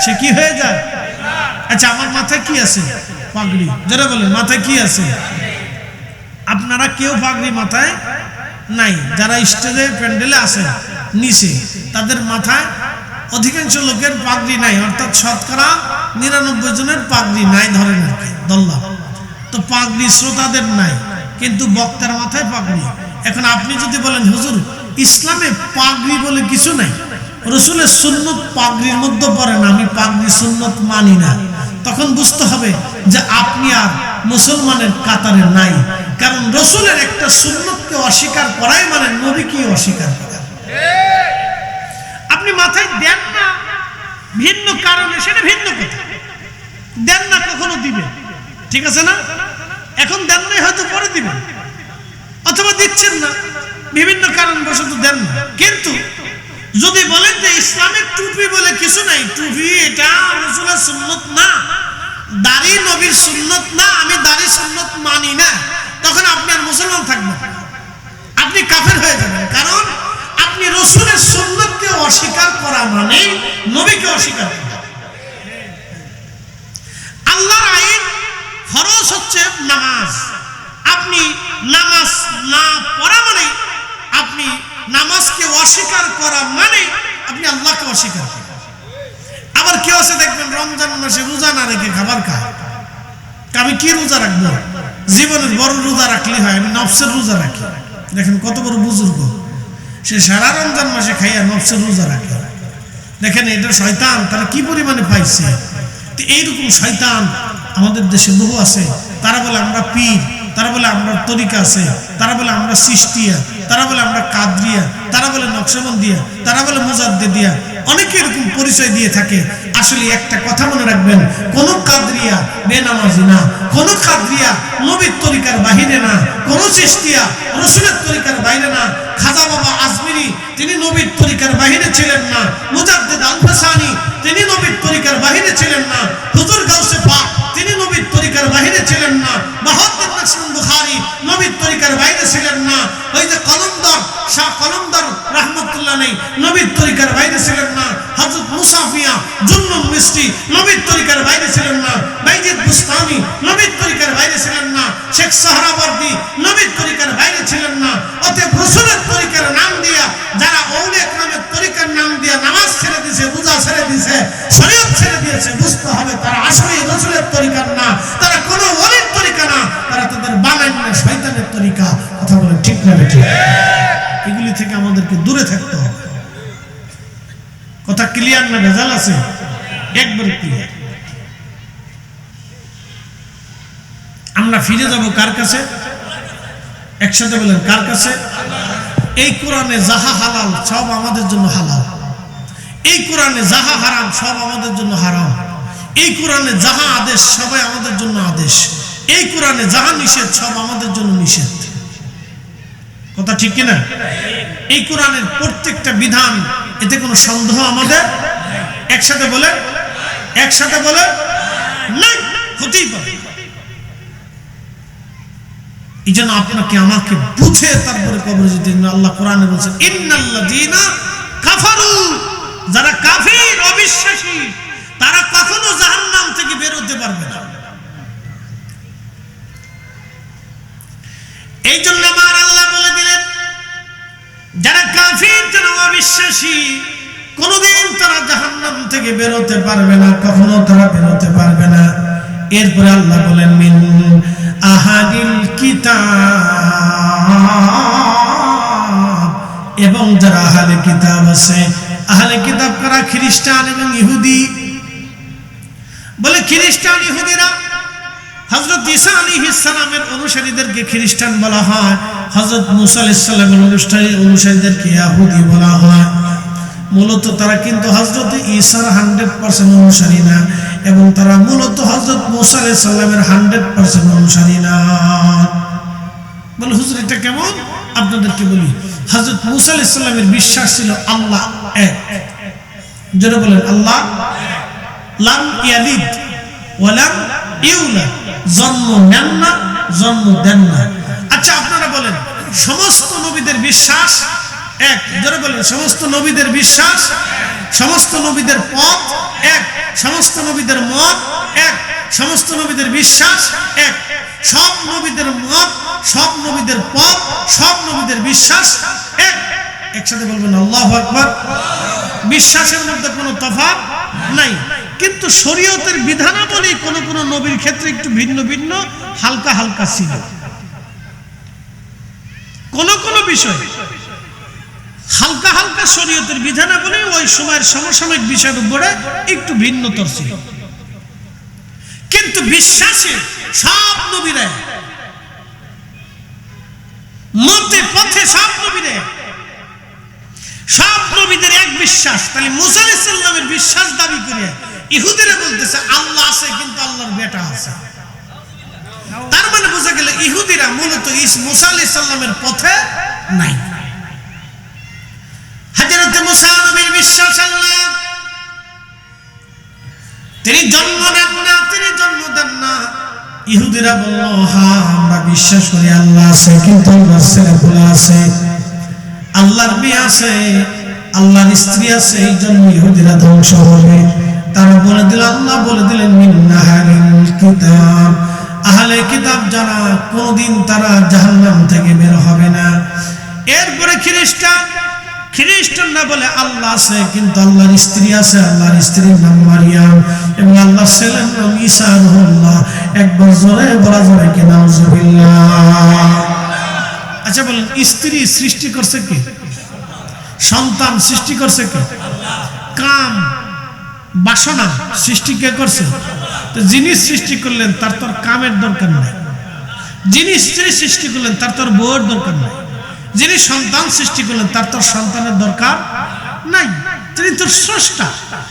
সে কি হয়ে যায়? আচ্ছা আমার মাথায় কি আছে? পাগড়ি। যারা বলেন মাথায় কি আছে? আপনারা কেউ পাগড়ি মাথায় নাই। যারা স্টেজে প্যান্ডেলে আছে নিচে, তাদের মাথায় অধিকাংশ লোকের পাগড়ি নাই, অর্থাৎ শতকরা 99 জনের পাগড়ি নাই ধরেন আর কি, দল্লা। তো পাগড়ি শ্রোতাদের নাই, কিন্তু বক্তার মাথায় পাগড়ি। এখন আপনি যদি বলেন হুজুর ইসলামে পাগড়ি বলে কিছু নাই, রসুলের সুন্নত পাগড়ির মধ্যে পড়ে না, আমি পাগড়ি সুন্নত মানি না, তখন বুঝতে হবে যে আপনি আর মুসলমানের কাতারে নাই। কারণ রসুলের একটা সুন্নতকে অস্বীকার করাই মানে নবীকে অস্বীকার করা। আপনি মাথায় দেন না ভিন্ন কারণে, সেটা ভিন্ন কথা। দেন না কখনো দিবেন, ঠিক আছে না? এখন দেন নাই, হয়তো পরে দিবেন, অথবা দিচ্ছেন না, বিভিন্ন কারণবশত দেন না। কিন্তু যদি বলেন যে ইসলামের টুপি বলে কিছু নাই, টুপি এটা রাসূলের সুন্নত না, দাড়ি নবীর সুন্নত না, আমি দাড়ি সুন্নত মানি না, তখন আপনি আর মুসলমান থাকবেন, আপনি কাফের হয়ে যাবেন। কারণ আপনি রাসূলের সুন্নতকে অস্বীকার করা মানে নবীকে অস্বীকার করা। আল্লাহর আইন ফরজ হচ্ছে নামাজ। আপনি নামাজ না পড়া মানে, আপনি নামাজকে অস্বীকার করা মানে আপনি আল্লাহকে অস্বীকার করেন। আবার কেউ আছে দেখবেন রমজান মাসে রোজা না রেখে খাবার খায়। আমি কি রোজা রাখবো? জীবনের বড় রোজা রাখলে হয়, আমি নফসের রোজা রাখি। দেখেন কত বড় বুজুর্গ, সে সারা রমজান মাসে খাইয়া নফসের রোজা রাখে। দেখেন এটা শয়তান তারা কি পরিমাণে পাইছে। তো এইরকম শয়তান আমাদের দেশে বহু আছে। তারা বলে আমরা পীর, তারা বলে আমরা তরিকা আছে, তারা বলে আমরা চিশতিয়া, তারা বলে আমরা কাদরিয়া, তারা বলে নকশবন্দিয়া, তারা বলে মুজাদ্দিদিয়া, অনেকে এরকম পরিচয় দিয়ে থাকে। আসলে একটা কথা মনে রাখবেন, কোন কাদরিয়া বেনামাজি না, কোন কাদরিয়া নবীর তরিকার বাহিরে না, কোন চিশতিয়া রাসূলের তরিকার বাইরে না। খাজা বাবা আজমিরি তিনি নবীর তরিকার বাহিরে ছিলেন না, মুজাদ্দিদ আল-ফাসানি তিনি নবীর তরিকার বাহিরে ছিলেন না, হুজুর গাউসে পাক তিনি নবীর তরিকার বাহিরে ছিলেন না, বাহাউদ্দিন নাসিরুদ্দিন বুখারী নবীর তরিকার বাইরে ছিলেন না, ওই যে কলমদার শাহ কলমদার রাহমাতুল্লাহ আলাইহি নবীর তরিকার বাইরে ছিলেন না, হযরত মুসাফিয়া জুন্নুন মিশরি নবীর তরিকার বাইরে ছিলেন না, বাইজিদ বুস্তামি নবীর তরিকার বাইরে ছিলেন না, শেখ সাহরাওয়ার্দী নবীর তরিকার বাইরে ছিলেন না। অতএব রাসূলের তরিকার নাম দিয়া যারা আউলিয়া কেরামের তরিকার নাম দিয়া নামাজ ছেড়ে দিয়েছে, রোজা ছেড়ে দিয়েছে, শরীয়ত ছেড়ে দিয়েছে, বুঝতে হবে তারা আসলে রাসূলের তরিকার না, তারা কোনো ওলির তরিকা না, তারা তাদের বানানো শয়তানের তরিকা। কথা বলেন ঠিক না বেঠিক? এগুলি থেকে আমাদেরকে দূরে থাকতে হবে। কথা ক্লিয়ার না ভেজাল আছে? একবার ক্লিয়ার। আমরা ফিরে যাব কার কাছে? একসাথে বলেন কার কাছে? এই কোরআনে যাহা হালাল সব আমাদের জন্য হালাল, এই কোরআনে যাহা হারাম সব আমাদের জন্য হারাম, এই কোরআনে যাহা আদেশ সবাই আমাদের জন্য আদেশ, এই কোরআনে যাহা নিষেধ সব আমাদের জন্য নিষেধ। কথা ঠিক কিনা? এই কোরআনের প্রত্যেকটা বিধান, এতে কোনো সন্দেহ আমাদের? একসাথে বলে, একসাথে বলে নাই, হতেই পারে। এই জন্য আপনাকে আমাকে বুঝে তারপরে কবরে যেতে। আল্লাহ কোরআনে বলছেন ইন্নাল্লাযীনা কাফারু, যারা কাফির অবিশ্বাসী তারা কখনো জাহান্নাম থেকে বের হতে পারবে না। এই জন্য আমার আল্লাহ বলে দিলেন যারা কাফির, যারা অবিশ্বাসী কোনোদিন তারা জাহান্নাম থেকে বের হতে পারবে না, কখনো তারা বের হতে পারবে না। এরপরে আল্লাহ বলেন মিন আহাদিল কিতাব, এবং যারা আহলে কিতাব আছে। আহলে কিতাব কারা? খ্রিস্টান এবং ইহুদি। বলে খ্রিস্টান ইহুদিরা হযরত ঈসা আলাইহিস সালামের অনুসারীদেরকে খ্রিস্টান বলা হয়, হযরত মুসা আলাইহিস সালামের অনুসারীদেরকে ইহুদি বলা হয়। মূলত তারা কিন্তু হযরত ঈসার 100% অনুসারী না, এবং তারা মূলত হযরত মুসা আলাইহিস সালামের 100% অনুসারী না। বলে হুজুর এটা কেমন? আপনাদেরকে বলি, হযরত মুসা আলাইহিস সালামের বিশ্বাস ছিল আল্লাহ এক। যারা বলেন আল্লাহ লাম ইয়ালিদ ওয়া লাম ইউলাদ, জন্ম নেন না, জন্ম দেন না। আচ্ছা আপনারা বলেন সমস্ত নবীদের বিশ্বাস এক। যারা বলেন সমস্ত নবীদের বিশ্বাস, সমস্ত নবীদের পথ এক, সমস্ত নবীদের মত এক, সমস্ত নবীদের বিশ্বাস এক, সব নবীদের মত, সব নবীদের পথ, সব নবীদের বিশ্বাস এক। একসাথে বলবেন আল্লাহু আকবার। বিশ্বাসের মধ্যে কোনো তফাৎ নাই, কিন্তু শরীয়তের বিধানাবলী কোন কোন নবীর ক্ষেত্রে একটু ভিন্ন ভিন্ন, হালকা হালকা ছিল। কোন কোন বিষয় হালকা হালকা শরীয়তের বিধানাবলী ওই সময়ের সমসাময়িক বিষয়ের উপরে একটু ভিন্নতর ছিল, কিন্তু বিশ্বাসে সব নবীরা, মতে পথে সব নবীরা, সব নবীদের এক বিশ্বাস। তাহলে মুসা আলাইহিস সালামের বিশ্বাস দাবি করে ইহুদিরা বলতেছে আল্লাহ আছে, কিন্তু আল্লাহর বেটা আছে। তার মানে বোঝা গেল ইহুদিরা মূলত মুসা আলাইহিস সালামের পথে নাই। হযরত মুসা নবীর বিশ্বাস আল্লাহ, তিনি জন্ম নেন না, তিনি জন্ম দেন না। ইহুদিরা বলল হ্যাঁ আমরা বিশ্বাস করি আল্লাহ আছে, কিন্তু আল্লাহর ছেলেপুলে আছে, আল্লাহর মেয়ে আছে, আল্লাহর স্ত্রী আছে, এই জন্য ইহুদিরা ধ্বংস হবে। তারা বলে দিল, আল্লাহ বলে দিলেন মিন আহলিল কিতাব, আহলে কিতাব যারা কোনদিন তারা জাহান্নাম থেকে বের হবে না। এরপরে খ্রিস্টানরা বলে আল্লাহ আছে, কিন্তু আল্লাহর স্ত্রী আছে, আল্লাহর স্ত্রীর নাম মারিয়াম, এবং আল্লাহর ছেলের নাম ঈসা রুহুল্লাহ। একবার জোরে বলা যাবে কি নাউজুবিল্লাহ? আচ্ছা বলেন স্ত্রী সৃষ্টি করছে কে? সন্তান সৃষ্টি করছে কে? কাম বাসনা সৃষ্টি কে করছে? তো যিনি সৃষ্টি করলেন তার তো কামের দরকার নাই, যিনি স্ত্রী সৃষ্টি করলেন তার তোর বউয়ের দরকার নাই, যিনি সন্তান সৃষ্টি করলেন তার তোর সন্তানের দরকার নাই, তিনি তোর স্রষ্টা।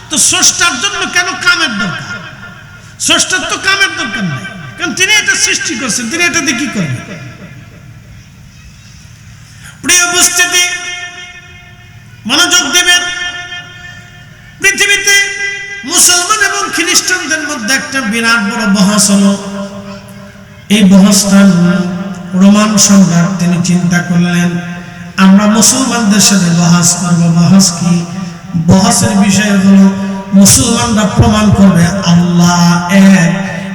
তো স্রষ্টার জন্য কেন কামের দরকার? স্রষ্টার তো কামের দরকার নাই, কারণ তিনি এটা সৃষ্টি করছেন, তিনি এটা দিয়ে কি করবেন? প্রিয় উপস্থিতি, মনোযোগ দেবেন। পৃথিবীতে মুসলমান এবং খ্রিস্টানদের মধ্যে একটা বিরাট বড় বহস হলো। এই বহসটা রোমান সম্রাট তিনি চিন্তা করলেন, আমরা মুসলমানদের সাথে বহস করব। বহস কি? বহসের বিষয় হলো মুসলমানরা প্রমাণ করবে আল্লাহ এক,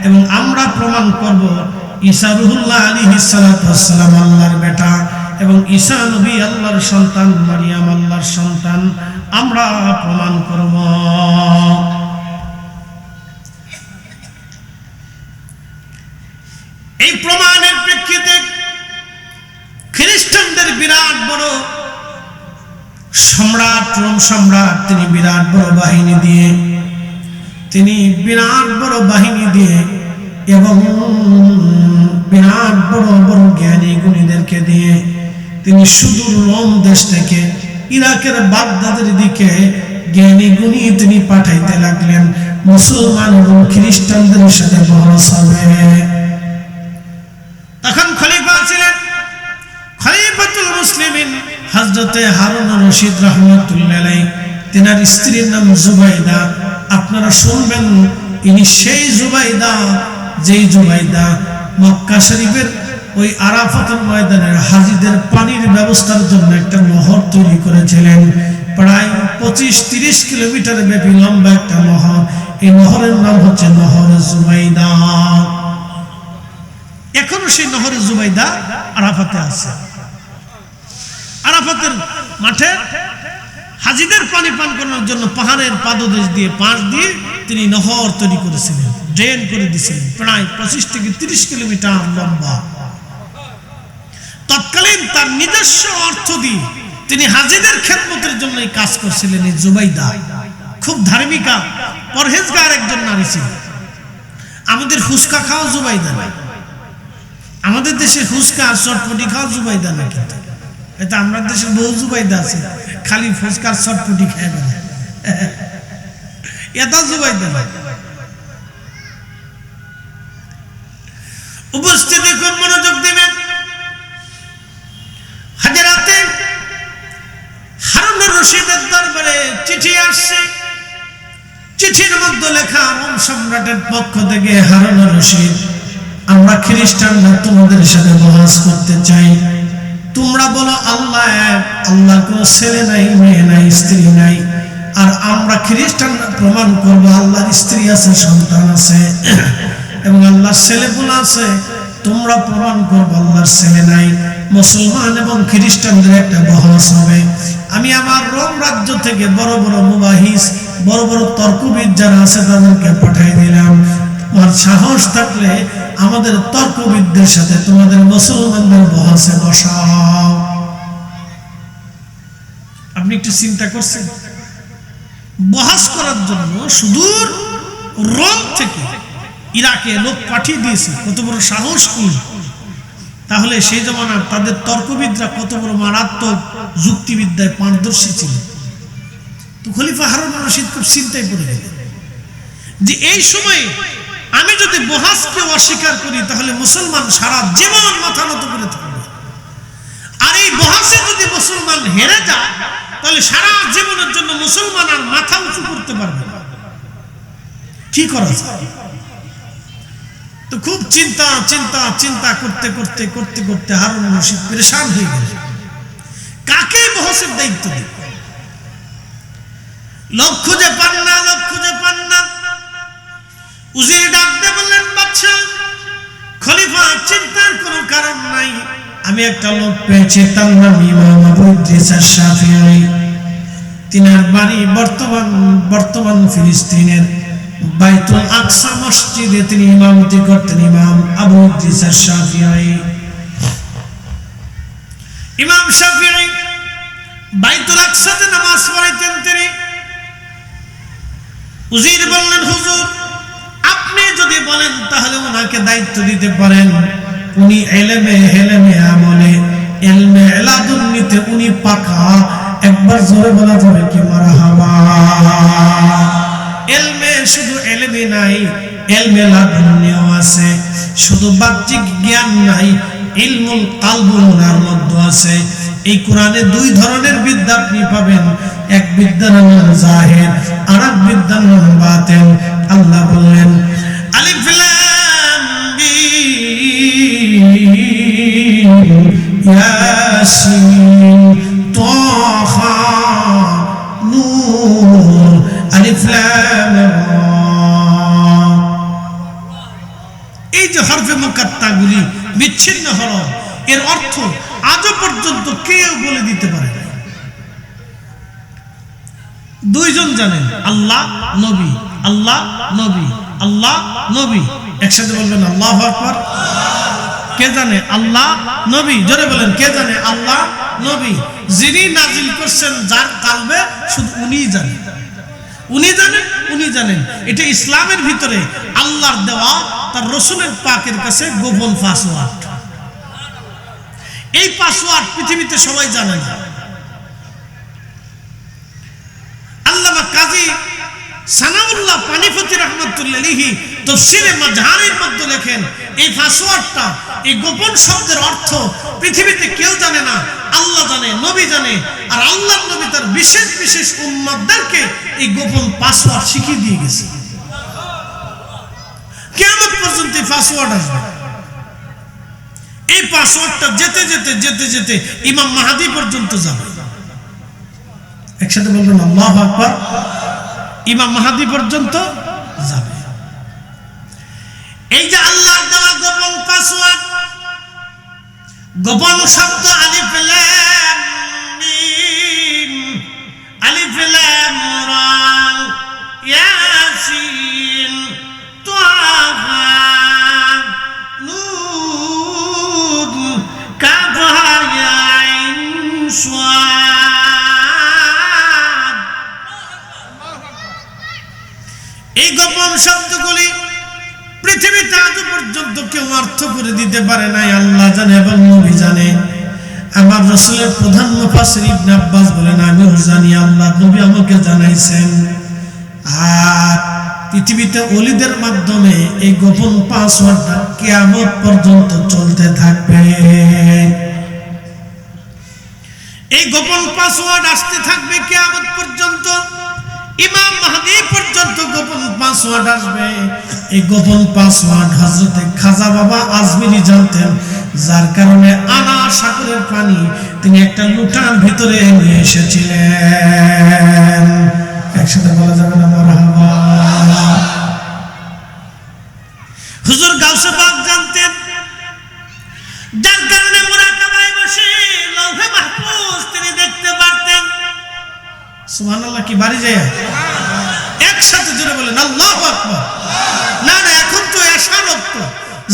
এবং আমরা প্রমাণ করব ঈসা রুহুল্লাহ আলাইহিস সালাতু ওয়াস সালাম আল্লাহর বেটা, এবং ঈসা নবী আল্লাহর সন্তান, মারিয়াম আল্লাহর সন্তান, আমরা প্রমাণ করব। এই প্রমাণের প্রেক্ষিতে খ্রিস্টানদের বিরাট বড় সম্রাট, রোম সম্রাট, তিনি বিরাট বড় বাহিনী দিয়ে এবং বিরাট বড় বড় জ্ঞানী গুণীদেরকে দিয়ে তিনি সুদূর রোম দেশ থেকে ইরাকের বাগদাদের দিকে জ্ঞানী গুণী তিনি পাঠাইতে লাগলেন। মুসলমান এবং খ্রিস্টানদের সাথে বহস হবে। তখন খলিফা ছিলেন খলিফাতুল মুসলিমিন হযরতে হারুন রশিদ রাহমাতুল্লাহ আলাইহি। তিনার স্ত্রীর নাম জুবাইদা। আপনারা শুনবেন, ইনি সেই জুবাইদা যেই জুবাইদা মক্কা শরীফের ওই আরাফাতের ময়দানের হাজীদের পানির ব্যবস্থার জন্য একটা নহর তৈরি করেছিলেন। প্রায় 25-30 কিলোমিটার ব্যাপী লম্বা একটা নহর। এই নহরের নাম হচ্ছে নহরে জুবাইদা। এখনো সেই নহরে জুবাইদা আরাফাতে আছে। আরাফাতের মাঠে হাজীদের পানি পান করার জন্য পাহাড়ের পাদদেশ দিয়ে, পাশ দিয়ে তিনি নহর তৈরি করেছিলেন, ড্রেন করে দিয়েছিলেন, প্রায় 25-30 কিলোমিটার লম্বা। তৎকালীন তার নিজস্ব অর্থ দিয়ে তিনি হাজীদের খেদমতের জন্য এই কাজ করছিলেন। এই জুবাইদা খুব ধার্মিকা, পরহেজগার একজন নারী ছিলেন। আমাদের ফুচকা খাওয়া জুবাইদা নাই, আমাদের দেশে ফুচকা চটপটি খাওয়া জুবাইদা না, কিন্তু এটা আমরা দেশের বহু জুবাইদা আছে, খালি ফুচকার চটপটি খায় না, এটা জুবাইদা না। উপস্থিতি খুব মনোযোগ দিবেন। হাজরাতে হারুন রশিদের দরবারে চিঠি আসছে। চিঠির মধ্যে লেখা, রোম সম্রাটের পক্ষ থেকে, হারুন রশিদ, আমরা খ্রিস্টানরা তোমাদের সাথে বহস করতে চাই। তোমরা বলো আল্লাহ এক, আল্লাহর কোনো ছেলে নাই, মেয়ে নাই, স্ত্রী নাই। আর আমরা খ্রিস্টানরা প্রমাণ করব আল্লাহর স্ত্রী আছে, সন্তান আছে, এবং আল্লাহর ছেলেপুলে আছে। তোমরা প্রমাণ করবো আল্লাহর ছেলে নাই। মুসলমান এবং খ্রিস্টানদের একটা বহস হবে। আমি আমার রোম রাজ্য থেকে বড় বড় মুবাহিস, বড় বড় তর্কবিদ যারা আছে তাদেরকে পাঠিয়ে দিলাম। তোমার সাহস থাকলে আমাদের তর্কবিদদের সাথে তোমাদের মুসলমানদের বহসে বসাও। আপনি একটু চিন্তা করছেন, বহস করার জন্য সুদূর রোম থেকে ইরাকে লোক পাঠিয়ে দিয়েছে, কত বড় সাহস কি! তাহলে সেই জমানার তাদের তর্কবিদরা কত বড় মারাত্মক যুক্তিবিদ্যায় পারদর্শী ছিল। তো খলিফা হারুন রশিদ খুব চিন্তায় পড়ে গেলেন যে এই সময়ে আমি যদি বহসকে অস্বীকার করি তাহলে মুসলমান সারা জীবন মাথা নত করে থাকবে, আর এই বহসে যদি মুসলমান হেরে যায় তাহলে সারা জীবনের জন্য মুসলমান আর মাথা উঁচু করতে পারবে না। কি করা যায়? তো খুব চিন্তা চিন্তা চিন্তা করতে করতে করতে করতে হারুন রশিদ পেরেশান হয়ে গেল। কাকে বহসের দায়িত্ব দেব? লোক খুঁজে পান না, লোক খুঁজে পান না। উজির ডাকতে বললেন, বাদশা, খলিফা, চিন্তার কোনো কারণ নাই, আমি একটা লোক পেয়েছি, তার নাম ইমাম আবু ইদ্রিস আশ-শাফিঈ। তিনার বাড়ি বর্তমান ফিলিস্তিনের বাইতুল আকসা মসজিদে তিনি ইমামতি করতেন। ইমাম আবু ইদ্রিস আশ-শাফিঈ, ইমাম শাফিঈ বাইতুল আকসাতে নামাজ পড়াইতেন তিনি। উজির বললেন, হুজুর, আপনি যদি বলেন তাহলে ওনাকে দায়িত্ব দিতে পারেন। উনি ইলমে হেলেমে আমলে ইলমে লাদুন্নিতে উনি পাকা। একবার জোরে বলা যাবে কি মারহাবা। ইলমে শুধু ইলমে নাই, ইলমে লাদুন্নিও আছে। শুধু বাহ্যিক জ্ঞান নাই, ইলমুল কলব ওনার মধ্যে আছে। এই কোরআনে দুই ধরনের বিদ্যা আপনি পাবেন, এক বিদ্যার নাম জাহির, আর এক বিদ্যার নাম বাতিন। আল্লাহ বললেন আলিফ লাম মিম ইয়াসিন তাহা নূন আলিফ লাম রা। এই যে হরফে মুকাত্তাগুলি বিচ্ছিন্ন হরফ, এর অর্থ আজও পর্যন্ত কেউ বলে দিতে পারে না। দুইজন জানেন, আল্লাহ নবী, আল্লাহ নবী, আল্লাহ নবী। একসাথে বলবেন আল্লাহু আকবার। কে জানে আল্লাহ নবী? জোরে বলেন কে জানে আল্লাহ নবী? যিনি নাজিল করছেন যার কালবে শুধু উনিই জানেন, উনি জানেন, উনি জানেন। এটা ইসলামের ভিতরে আল্লাহর দেওয়া তার রাসূলের পাকের কাছে গোপন পাসওয়ার্ড। এই পাসওয়ার্ড পৃথিবীতে সবাই জানে না। আল্লামা কাজী সানাউল্লাহ পানিপতি রাহমাতুল্লাহ আলাইহি তাফসীরে মাজহারের মধ্যে লেখেন, এই পাসওয়ার্ডটা, এই গোপন শব্দের অর্থ পৃথিবীতে কেউ জানে না, আল্লাহ জানে, নবী জানে। আর আল্লাহর নবী তার বিশেষ বিশেষ উম্মতদেরকে এই গোপন পাসওয়ার্ড শিখিয়ে দিয়ে গেছে। কিয়ামত পর্যন্ত এই পাসওয়ার্ড আসবে। এই পাসওয়ার্ডটা যেতে যেতে যেতে যেতে ইমাম মাহদী পর্যন্ত যাবে। একসাথে বলবেন আল্লাহু আকবার। ইমাম মাহদী পর্যন্ত যাবে। এই যে আল্লাহর দেওয়া গোপন পাসওয়ার্ড, গোপন শব্দ আলিফ লাম মিম, আলিফ লাম রা, ইয়াসিন তাহা নূন কাফ হা আইন সাদ। এই গোপন শব্দগুলি পৃথিবীতে আজ পর্যন্ত কেউ অর্থ করে দিতে পারে নাই। আল্লাহ জানে এবং নবী জানে। আমার রাসূলের প্রধান মুফাসসির ইবনে আব্বাস বলেন, আমিও জানি, আল্লাহ নবী আমাকে জানাইছেন। আর পৃথিবীতে ওলিদের মাধ্যমে এই গোপন পাসওয়ার্ডটা কিয়ামত পর্যন্ত চলতে থাকবে। এই গোপন পাসওয়ার্ড আসতে থাকবে কিয়ামত পর্যন্ত। ইমাম মাহদী পর্যন্ত গোপন পাসওয়ার্ড আসবে। এই গোপন পাসওয়ার্ড হযরতে খাজা বাবা আজমিরি জানতেন, যার কারণে আনা সাগরের পানি তিনি একটা লুটার ভিতরে নিয়ে এসেছিলেন। একসাথে বলা যাবে না মারহাবা। হুজুর গাউসে পাক জানতেন, যার কারণে মুরাকাবায় বসে লৌহে মাহফুজ তিনি দেখতে পারতেন। সুবহানাল্লাহ। কি বাড়ি যায়? একসাথে জোরে বলেন আল্লাহু আকবার। না না, এখন তো এশার রক্ত,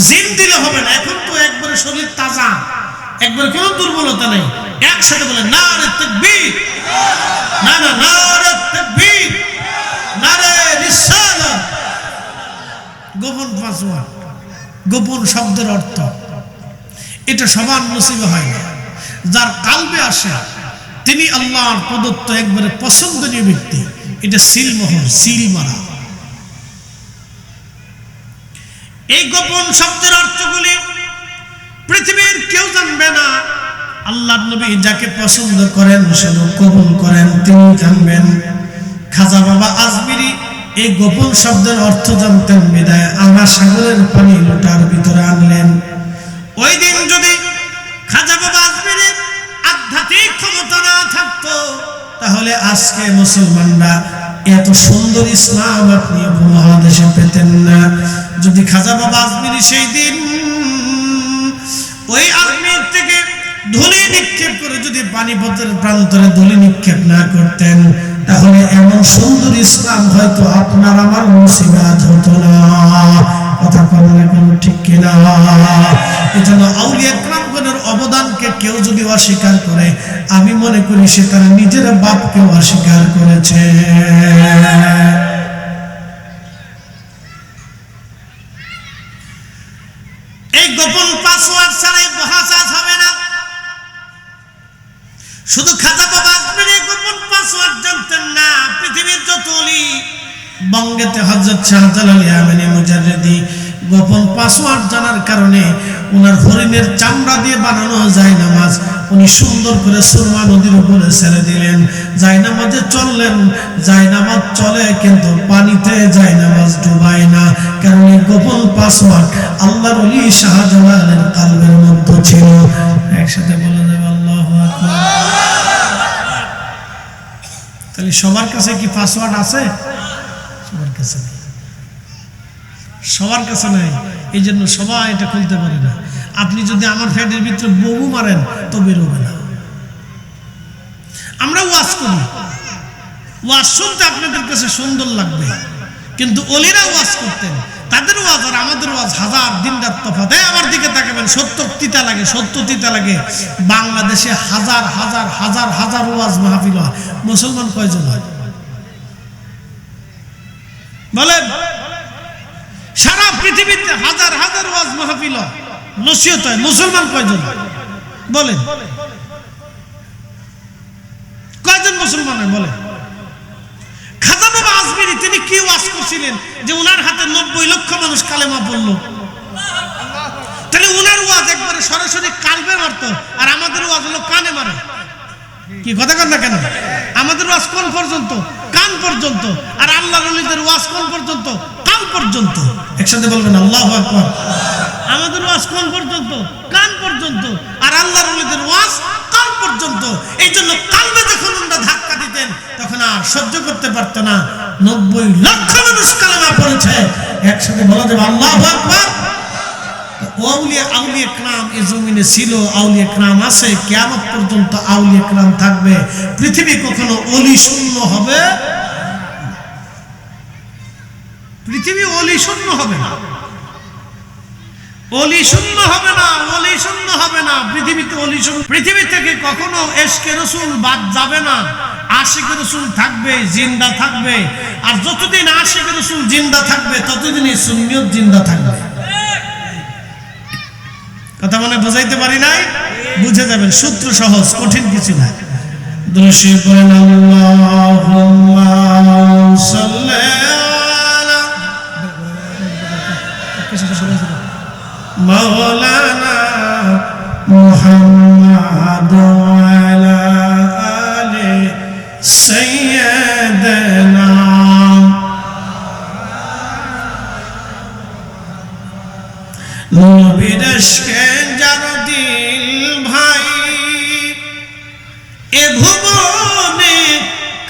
জিন দিলে হবে না। এখন তো একবারে শরীর তাজা, একবারে কোনো দুর্বলতা নেই। একসাথে বলেন নারে তাকবীর, না না, নারে তাকবীর, নারে রিসালাত। গোপন পাসওয়ার্ড, গোপন শব্দের অর্থ, এটা সবার নসিবে হয় না। যার কালবে আসে তিনি আল্লাহর প্রদত্ত একবারে পছন্দনীয় ব্যক্তি। এটা সিলমোহর, সিল মারা। এই গোপন শব্দের অর্থগুলি পৃথিবীর কেউ জানবে না। আল্লাহর নবী যাকে পছন্দ করেন, সে কবুল করেন, তিনি জানবেন। খাজা বাবা আজমিরি এই গোপন শব্দের অর্থ জানতেন বিদায় আনা সাগরের পানি লোটার ভিতরে আনলেন। ওই দিন যদি খাজা বাবা আজমিরির আধ্যাত্মিক ক্ষমতা না থাকতো, তাহলে আজকে মুসলমানরা এত সুন্দর ইসলাম আপনি উপমহাদেশে পেতেন না। যদি খাজা বাবা আজমিরি সেই দিন ওই আজমির থেকে ধুলি নিক্ষেপ করে যদি পানিপথের প্রান্তরে ধুলি নিক্ষেপ না করতেন, তাহলে এমন সুন্দর ইসলাম হয়তো আপনার আমার মুসিবত হতো না। কথা বলেন কোন ঠিক কিনা? এজন্য আউলিয়া কেরামগণের অবদানকে কেউ যদি অস্বীকার করে, আমি মনে করি সে তার নিজের বাপকে অস্বীকার করেছে। এই গোপন পাসওয়ার্ড খাজা বাবা আজমিরি গোপন পাসওয়ার্ড জানতেন না। পৃথিবীর যত ওলি, বঙ্গেতে হযরত শাহজালাল ইয়ামানি মুজাদ্দিদি গোপন পাসওয়ার্ড জানার কারণে ওনার হরিণের চামড়া দিয়ে বানানো যায় নামাজ উনি সুন্দর করে সুরমা নদীর উপরে ছেড়ে দিলেন। যায় নামাজে চললেন, যায় নামাজ চলে কিন্তু পানিতে যায় নামাজ ডুবায় না, কারণ এই গোপন পাসওয়ার্ড আল্লাহর ওলি শাহজালালের কলবের মধ্যে ছিল। একসাথে বলা যাবে আল্লাহু আকবার। তাহলে সবার কাছে কি পাসওয়ার্ড আছে? সবার কাছে নেই, সবার কাছে নাই। এই জন্য সবাই এটা খুলতে পারে না। আপনি যদি আমার ফ্যাটের ভিতরে বউ মারেন তো বেরোবে না। আমরা ওয়াজ করি, ওয়াজ শুনতে আপনাদের কাছে সুন্দর লাগবে, কিন্তু ওলিরা ওয়াজ করতেন, তাদের ওয়াজ আর আমাদের ওয়াজ হাজার দিন রাত তফাৎ। আমার দিকে তাকাবেন, সত্য তিতা লাগে, সত্য তিতা লাগে। বাংলাদেশে হাজার হাজার হাজার হাজার ওয়াজ মাহফিল হয়, মুসলমান কয়জন হয় বলেন? সারা পৃথিবীতে হাজার হাজার ওয়াজ মাহফিল নসিহত হয়, মুসলমান কয়জন বলেন? কয়জন মুসলমান হয় বলেন? খাজা বাবা আজমিরি তিনি কি ওয়াজ করছিলেন যে ওনার হাতে 90 লক্ষ মানুষ কালেমা পড়ল? তাহলে ওনার ওয়াজ একবারে সরাসরি কালবে মারতো, আর আমাদের ওয়াজ হলো কানে মারে। কি কথা কন না কেন? আমাদের ওয়াজ কোন পর্যন্ত? কান পর্যন্ত। আর আল্লাহর ওলিদের ওয়াজ কোন পর্যন্ত? কান পর্যন্ত। একসাথে বলবেন আল্লাহু আকবার। আমাদের ওয়াজ কোন পর্যন্ত? কান পর্যন্ত। আর আল্লাহর ওলিদের ওয়াজ কান পর্যন্ত। এই জন্য কালবে যখন ওনারা ধাক্কা দিতেন তখন আর সহ্য করতে পারতো না। 90 লক্ষ মানুষ কালেমা পড়েছে, একসাথে বলা যাবে আল্লাহু আকবার। আউলিয়া আউলিয়া کرام এই জমিনে ছিল, আউলিয়া کرام আছে, কিয়ামত পর্যন্ত আউলিয়া کرام থাকবে। পৃথিবী কখনো ওলি শূন্য হবে, পৃথিবী ওলি শূন্য হবে না, ওলি শূন্য হবে না, ওলি শূন্য হবে না। পৃথিবীতে ওলি শূন্য, পৃথিবী থেকে কখনো ইশকে রাসূল বাদ যাবে না। আশিকে রাসূল থাকবে, জিন্দা থাকবে। আর যতদিন আশিকে রাসূল জিন্দা থাকবে ততদিনই সুন্নিয়ত জিন্দা থাকবে। কথা মনে বুঝাইতে পারি নাই? বুঝে যাবেন, সূত্র সহজ, কঠিন কিছু না। দোষী বলেন আল্লাহুম্মা সাল্লি আলা মাওলানা মুহাম্মাদ ওয়া আলা আলি সাইয়্যিদিনা। নবীর ইশকে যার দিল ভাই, এ ভুবনে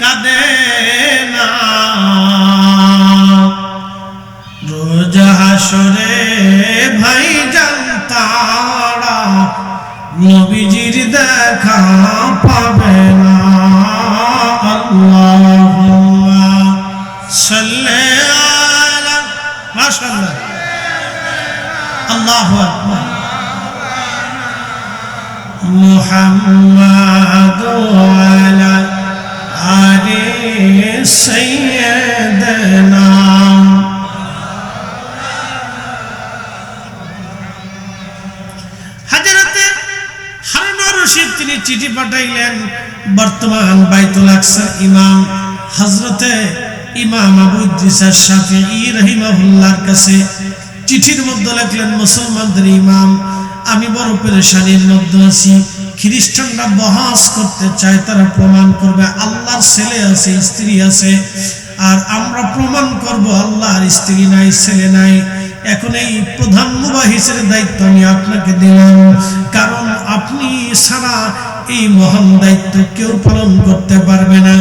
কাঁদে না। রোজ হাসরে ভাই জানতারা নবীজির দেখা পাবে না। আল্লাহুম্মা সাল্লি আলা, মাশাআল্লাহ, আল্লাহু আকবার, মুহাম্মাদ ওয়া আলা আলি সাইয়্যিদিনা। হযরতে হারুন রশিদ তিনি চিঠি পাঠাইলেন বর্তমান বাইতুল আকসার ইমাম হযরতে ইমাম আবু ইদ্রিস আশ-শাফিঈ রাহিমাহুল্লাহর কাছে। চিঠির মধ্যে লিখলেন, মুসলমানদের ইমাম, আমি বড় পেরেশানির মধ্যে আছি। খ্রিস্টানরা বহাস করতে চায়, তারা প্রমাণ করবে আল্লাহর ছেলে আছে, স্ত্রী আছে, আর আমরা প্রমাণ করব আল্লাহর স্ত্রী নাই, ছেলে নাই। এখন এই প্রধান মুবাহিসের দায়িত্ব আমি আপনাকে দিলাম, কারণ আপনি ছাড়া এই মহান দায়িত্ব কেউ পালন করতে পারবে না।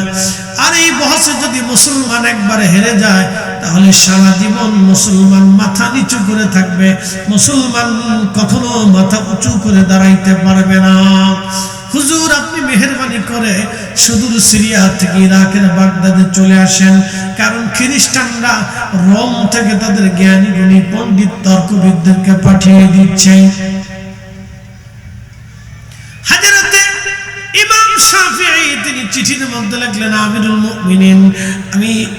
আর এই বহাসে যদি মুসলমান একবারে হেরে যায় তাহলে সারা জীবন মুসলমান মাথা নিচু করে থাকবে, মুসলমান কখনো মাথা উঁচু করে দাঁড়াইতে পারবে না। হুজুর আপনি মেহেরবানি করে সুদূর সিরিয়া থেকে ইরাকের বাগদাদে চলে আসেন, কারণ খ্রিস্টানরা রোম থেকে তাদের জ্ঞানী গুণী পণ্ডিত তর্কবিদদেরকে পাঠিয়ে দিচ্ছে। হযরতে ইমাম শাফিঈ শাফিঈ তিনি চিঠির মধ্যে লিখলেন, আমিরুল মুমিনিন,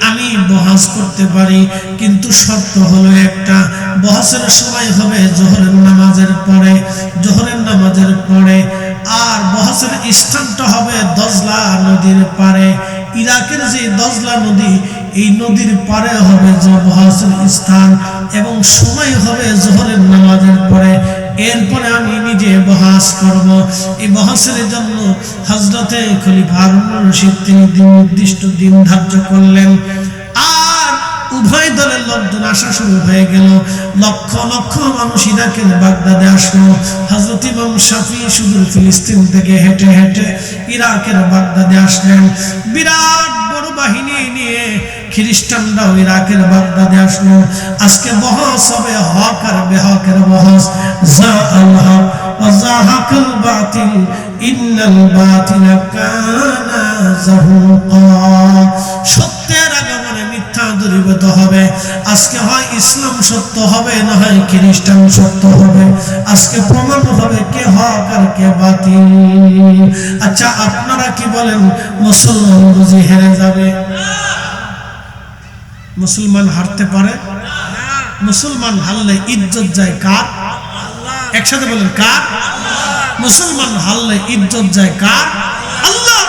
আমি বহস করতে পারি, কিন্তু শর্ত হলো একটা, বহসের সময় হবে জোহরের নামাজের পরে, আর বহসের স্থানটা হবে দজলা নদীর পারে। ইরাকের যে দজলা নদী, এই নদীর পারে হবে যে বহসের স্থান, এবং সময় হবে জোহরের নামাজের পরে। এরপরে আমি নিজে বহস করব। এই বহসের জন্য হযরতে খলিফা হারুনুর রশিদ তিনি নির্দিষ্ট দিন ধার্য করলেন। আর উভয় দলের লোকজন আসা শুরু হয়ে গেল। লক্ষ লক্ষ মানুষ ইরাকের বাগদাদে আসলো। হযরত ইমাম শাফিঈ সুদূর ফিলিস্তিন থেকে হেঁটে হেঁটে ইরাকের বাগদাদে আসলেন। বিরাট বড় বাহিনী নিয়ে খ্রিস্টানরাও ইরাকের বাগদাদে আসলো। আজকে বহস হবে হক আর বেহকের বহস। জাআল হক ওয়া যাহাকাল বাতিল ইন্নাল বাতিলা কানা যাহুকা। সত্যের আগমনে মিথ্যা দূরীভূত হবে। আজকে হয় ইসলাম সত্য হবে, না হয় খ্রিস্টান সত্য হবে। আজকে প্রমাণ হবে কে হক আর কে বাতিল। আচ্ছা, আপনারা কি বলেন, মুসলমান বুঝি হেরে যাবে? মুসলমান হারতে পারে? মুসলমান হারলে ইজ্জত যায় কার? একসাথে বলেন, কার? মুসলমান হারলে ইজ্জত যায় কার? আল্লাহ।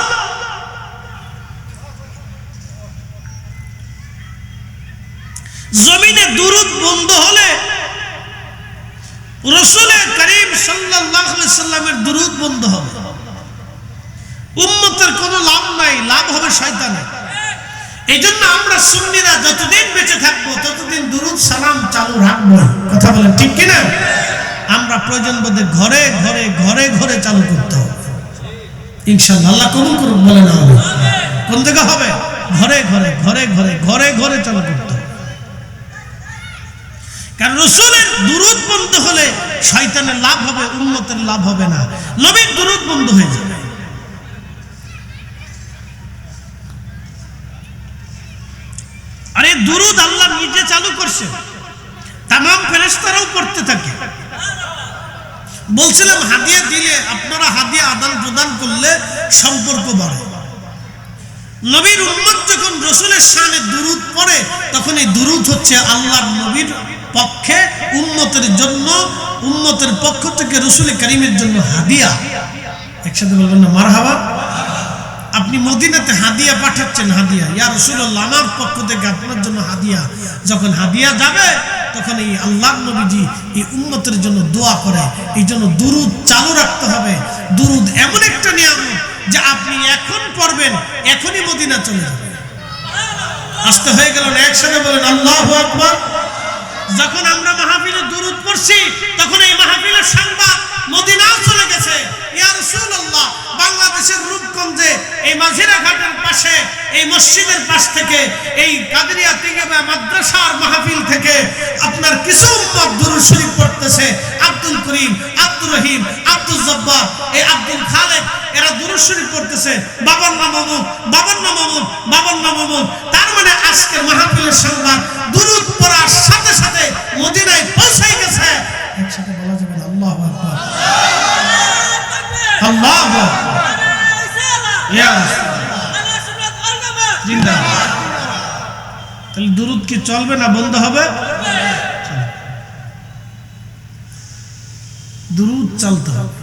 জমিনে দুরূদ বন্ধ হলে রাসূল করিম সাল্লাল্লাহু আলাইহি সাল্লামের দুরূদ বন্ধ হবে। উম্মতের কোনো লাভ নাই, লাভ হবে শয়তানের। এই জন্য আমরা সুন্নিরা যতদিন বেঁচে থাকবো ততদিন দুরূদ সালাম চালু রাখবো। কথা বলেন ঠিক কিনা? আমরা প্রয়োজন বোধে ঘরে ঘরে ঘরে ঘরে চালু করতে হবে ইনশাআল্লাহ। আল্লাহ কবুল করুন, বলে না হবে। কোন জায়গা হবে? ঘরে ঘরে ঘরে ঘরে ঘরে ঘরে চালু করতে হবে। কারণ রাসূলের দুরূদ বন্ধ হলে শয়তানের লাভ হবে, উম্মতের লাভ হবে না। নবীর দুরূদ বন্ধ হয়ে যাবে। আরে দুরূদ আল্লাহ নিজে চালু করছে, तमाम ফেরেশতারাও পড়তে থাকে। বলছিলাম হাদিয়া দিলে, আপনারা হাদিয়া আদান প্রদান করলে সম্পর্ক বাড়ে। নবীর উম্মত যখন রাসূলের শানে দুরূদ পড়ে, তখন এই দুরূদ হচ্ছে আল্লাহর নবীর পক্ষে উম্মতের জন্য, উম্মতের পক্ষ থেকে রাসূল করিমের জন্য হাদিয়া। একসাথে বলবেন না মারহাবা? আপনি মদিনাতে হাদিয়া পাঠাচ্ছেন, হাদিয়া, ইয়া রাসূলুল্লাহ আমার পক্ষ থেকে আপনার জন্য হাদিয়া। যখন হাদিয়া যাবে তখন এই আল্লাহর নবীজি এই উম্মতের জন্য দোয়া করে। এই জন্য দুরূদ চালু রাখতে হবে। দুরূদ এমন একটা নিয়ামত যে আপনি এখন পড়বেন, এখনই মদিনা চলে যাবে। আসতে হয়ে গেল না? একসাথে বলেন আল্লাহু আকবার। যখন আমরা মাহফিলে দুরূদ পড়ছি, তখন এই মাহফিলের সংবাদ মদিনাও চলে গেছে। ইয়া রাসূলুল্লাহ, বাংলাদেশের রূপগঞ্জে এই মাঝিরা ঘাটের পাশে, এই মসজিদের পাশ থেকে, এই কাদেরিয়া তিঙ্গাবা মাদ্রাসার মাহফিল থেকে আপনার কিছু উম্মত দুরূদ শরীফ পড়তেছে। আব্দুল করিম, আব্দুর রহিম, আব্দুল জব্বার, এই আব্দুল খালেক, এরা দুরূদ শরীফ পড়তেছে। বাবার নাম অমুক, বাবার নাম অমুক, বাবার নাম অমুক। তার মানে আজকের মাহফিলের সংবাদ দুরূদ পড়ার সাথে সাথে মদিনায় পৌঁছে গেছে। একসাথে বলা যাবে না আল্লাহু আকবার, আল্লাহু আকবার, ইয়া জিন্দাবাদ। তাহলে দুরূদ কি চলবে না বন্ধ হবে? দুরূদ চলতে হবে।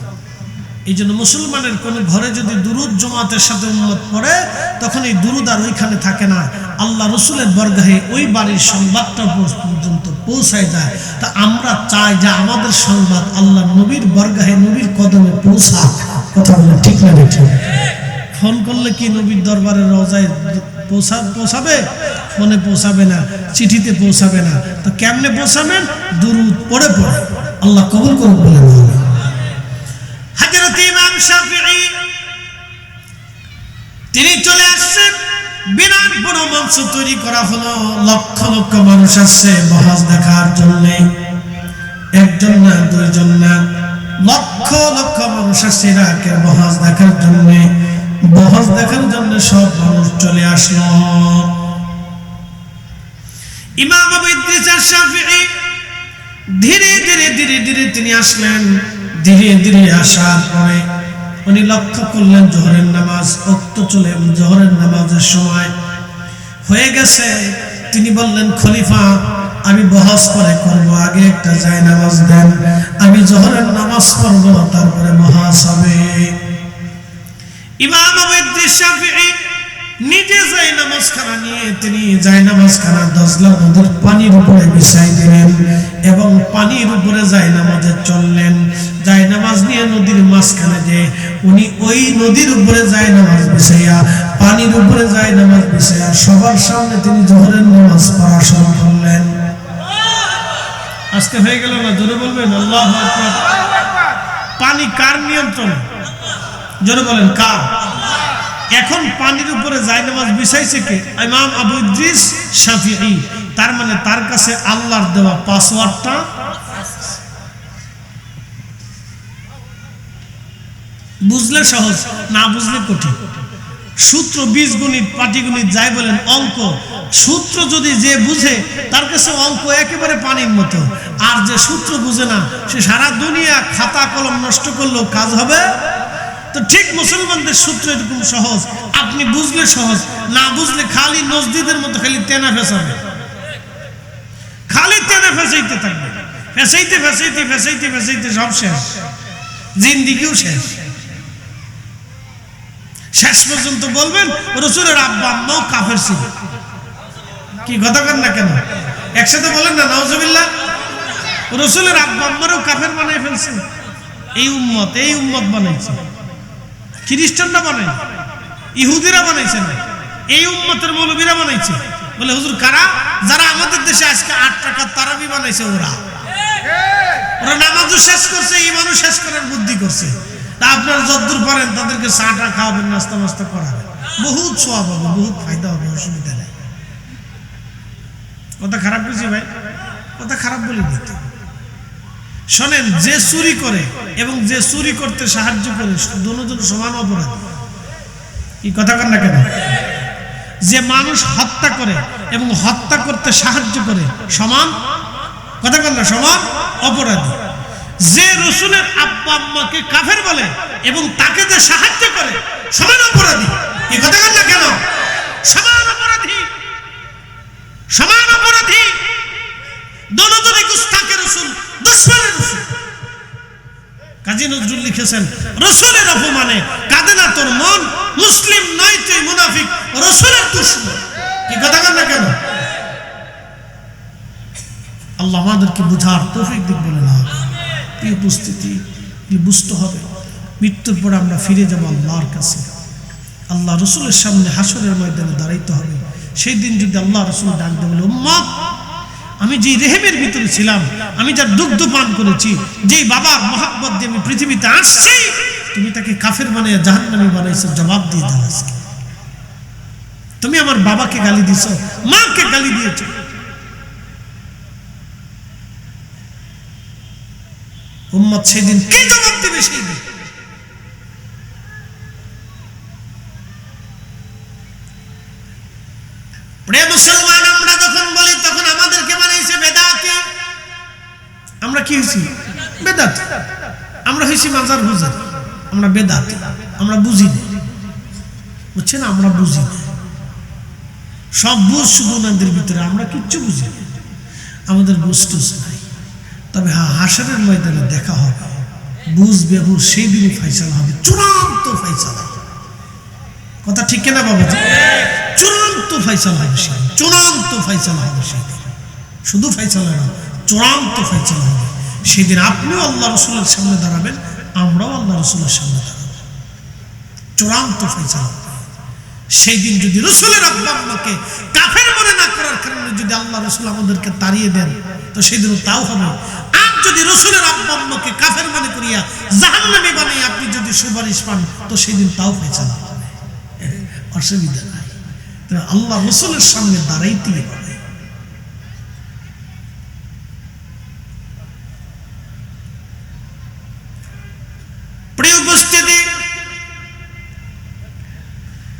এই জন্য মুসলমানের কোন ঘরে যদি দুরূদ জামাতের সাথে উম্মত পড়ে, তখন এই দুরূদ আর ওইখানে থাকে না, আল্লাহ রাসূলের বরগাহে ওই বাড়ির সংবাদটা পর্যন্ত পৌঁছায় যায়। তা আমরা চাই যে আমাদের সংবাদ আল্লাহ নবীর বরগাহে, নবীর কদমে পৌঁছাক। কথা বলে ঠিক না? ঠিক। ফোন করলে কি নবীর দরবারের রওজায় পৌঁছাবে? ফোনে পৌঁছাবে না, চিঠিতে পৌঁছাবে না। তো কেমনে পৌঁছাবেন? দুরূদ পড়ে পড়ে। আল্লাহ কবুল করুন, বলে না। হযরত ইমাম শাফিঈ তিনি চলে আসছেন। বিরাট বড় মঞ্চ তৈরি করা হলো। লক্ষ লক্ষ মানুষ আসছে বহস দেখার জন্য। একজন না, দুইজন না, লক্ষ লক্ষ মানুষ আসছে ইরাকের বহস দেখার জন্য। বহস দেখার জন্য সব মানুষ চলে আসলো। ইমাম আবু ইদ্রিস আশ-শাফিঈ ধীরে ধীরে ধীরে ধীরে তিনি আসলেন। ধীরে ধীরে আসার পরে উনি লক্ষ্য করলেন জোহরের নামাজ ওক্ত চলে, জোহরের নামাজের সময় হয়ে গেছে। তিনি বললেন, খলিফা আমি বহস পরে করব, আগে একটা জায়নামাজ দেন, আমি জোহরের নামাজ পড়ব, তারপরে বহস হবে। ইমাম আবু ইদ্রিস শাফিঈ নিজে জায়নামাজ খানা নিয়ে তিনি জায়নামাজ খানা দজলা নদীর পানির উপরে বিছাই দিলেন এবং পানির উপরে জায়নামাজে চললেন। জায়নামাজ নিয়ে নদীর মাঝখানে যে উনি ওই নদীর উপরে জায়নামাজ বিছাইয়া, পানির উপরে জায়নামাজ বিছাইয়া সবার সামনে তিনি জোহরের নামাজ পড়া শুরু করলেন। আজকে হয়ে গেল না? জোরে বলবেন আল্লাহু আকবার। পানি কার নিয়ন্ত্রণ? জোরে বলেন কার? এখন পানির উপরে জায়নামাজ বিছাইছে কে? ইমাম আবু ইদ্রিস শাফিঈ। তার মানে তার কাছে আল্লাহর দেওয়া পাসওয়ার্ডটা বুঝলে সহজ, না বুঝলে কঠিন। সূত্র, বীজগণিত, পাটিগণিত যাই বলেন, অঙ্ক সূত্র যদি যে বুঝে তার কাছে অঙ্ক একেবারে পানির মতো। আর যে সূত্র বুঝে না সে সারা দুনিয়া খাতা কলম নষ্ট করলেও কাজ হবে। তো ঠিক মুসলমানদের সূত্র এরকম সহজ, আপনি বুঝলে সহজ, না বুঝলে খালি নজদিদের মতো খালি তেনা ফেসাবে, খালি তেনা ফেসাইতে থাকবে, ফেসাইতে ফেসাইতে ফেসাইতে ফেসাইতে সব শেষ, জিন্দিগিও শেষ। শেষ পর্যন্ত বলবেন রাসূলের আব্বা আম্মাও কাফের ছিল। কি কথা বলেন না কেন? একসাথে বলেন না নাউজুবিল্লাহ। রাসূলের আব্বা আম্মারও কাফের বানাই ফেলছে এই উম্মত বানাইছে। খ্রিস্টানরা বানায়, ইহুদিরা বানাইছে না, এই উম্মতের মৌলবীরা বানাইছে। বলে হুজুর কারা? যারা আমাদের দেশে আজকে 8 টাকার তারাবি বানাইছে, ওরা নামাজও শেষ করছে, ঈমানও শেষ করার বুদ্ধি করছে। তা আপনারা যদ্দূর পারেন তাদেরকে চাটা খাওয়াবেন, নাস্তা মাস্তা করাবেন, বহুত সওয়াব হবে, বহুত ফায়দা হবে, অসুবিধা নেই। কথা খারাপ বুঝি ভাই? কথা খারাপ বলি না। শোনেন, যে চুরি করে এবং যে চুরি করতে সাহায্য করে দুজন সমান অপরাধ। কি কথা কন না কেন? যে মানুষ হত্যা করে এবং হত্যা করতে সাহায্য করে সমান, কথা কন না, সমান অপরাধী। যে রাসূলের আব্বা আম্মাকে কাফের বলে এবং তাকে যে সাহায্য করে সমান অপরাধী। কি কথা কন না কেন? সমান অপরাধী, সমান অপরাধী। দুজনই গুস্তাখে রাসূল, দুশমনে রাসূল। কাজী নজরুল লিখেছেন, রাসূলের অপমানে কাঁদে না তোর মন, মুসলিম নয় তুই মুনাফিক, রাসূলের দুশমন। কি কথা কন না কেন? আল্লাহ আমাদেরকে বুঝার তৌফিক দিক বলে না। এই উপস্থিতি বুঝতে হবে, মৃত্যুর পর আমরা ফিরে যাব আল্লাহর কাছে। আল্লাহ রাসূলের সামনে হাসরের ময়দানে দাঁড়াইতে হবে। সেই দিন যদি আল্লাহ রাসূল ডাক দেন, বলে উম্মত, আমি যেই রেহেমের ভিতরে ছিলাম, আমি যার দুগ্ধ পান করেছি, যেই বাবার মহব্বত দিয়ে আমি পৃথিবীতে আসছি, তুমি তাকে কাফের বানিয়ে জাহান্নামী বানাইছো, জবাব দিয়ে দাও আজকে। তুমি আমার বাবাকে গালি দিছো, মাকে গালি দিয়েছো, উম্মত সেদিন কে জবাব দিবে? সেই দিন প্রিয় মুসলমান, আমরা যখন বলি তখন আমাদেরকে বানাইছে বেদাতি। আমরা কি হইছি? বেদাতি। আমরা হইছি মাজার পূজারী, আমরা বেদাতি। আমরা বুঝি না, বুঝছেন? আমরা বুঝি না, সব বুঝ শুধু ওনাদের ভিতরে, আমরা কিচ্ছু বুঝি না, আমাদের বুঝটুস নাই। তবে হ্যাঁ, হাসরের ময়দানে দেখা হবে, বুঝবে, বুঝ সেই দিনই ফাইসালা হবে, চূড়ান্ত ফাইসালা। কথা ঠিক কিনা বাবা? চূড়ান্ত ফাইসালা হবে সেই, চূড়ান্ত ফাইসালা হবে সেই দিন। শুধু ফাইসালা না, চূড়ান্ত ফাইসালা হবে সেদিন। আপনিও আল্লাহ রাসূলের সামনে দাঁড়াবেন, আমরাও আল্লাহ রাসূলের সামনে দাঁড়াবো, চূড়ান্ত ফাইসালা হবে সেই দিন। যদি রাসূলের আব্বা আম্মাকে কাফের মনে না করার কারণে যদি আল্লাহ রাসূল আমাদেরকে তাড়িয়ে দেন, তো সেদিনও তাও হবে। আর যদি রাসূলের আব্বা আম্মাকে কাফের মনে করিয়া জাহান্নামী বানিয়ে আপনি যদি সুপারিশ পান, তো সেদিন তাও ফাইসালা হবে, অসুবিধা নাই। আল্লাহ রাসূলের সামনে দাঁড়াইতেই হবে। প্রিয় উপস্থিতি,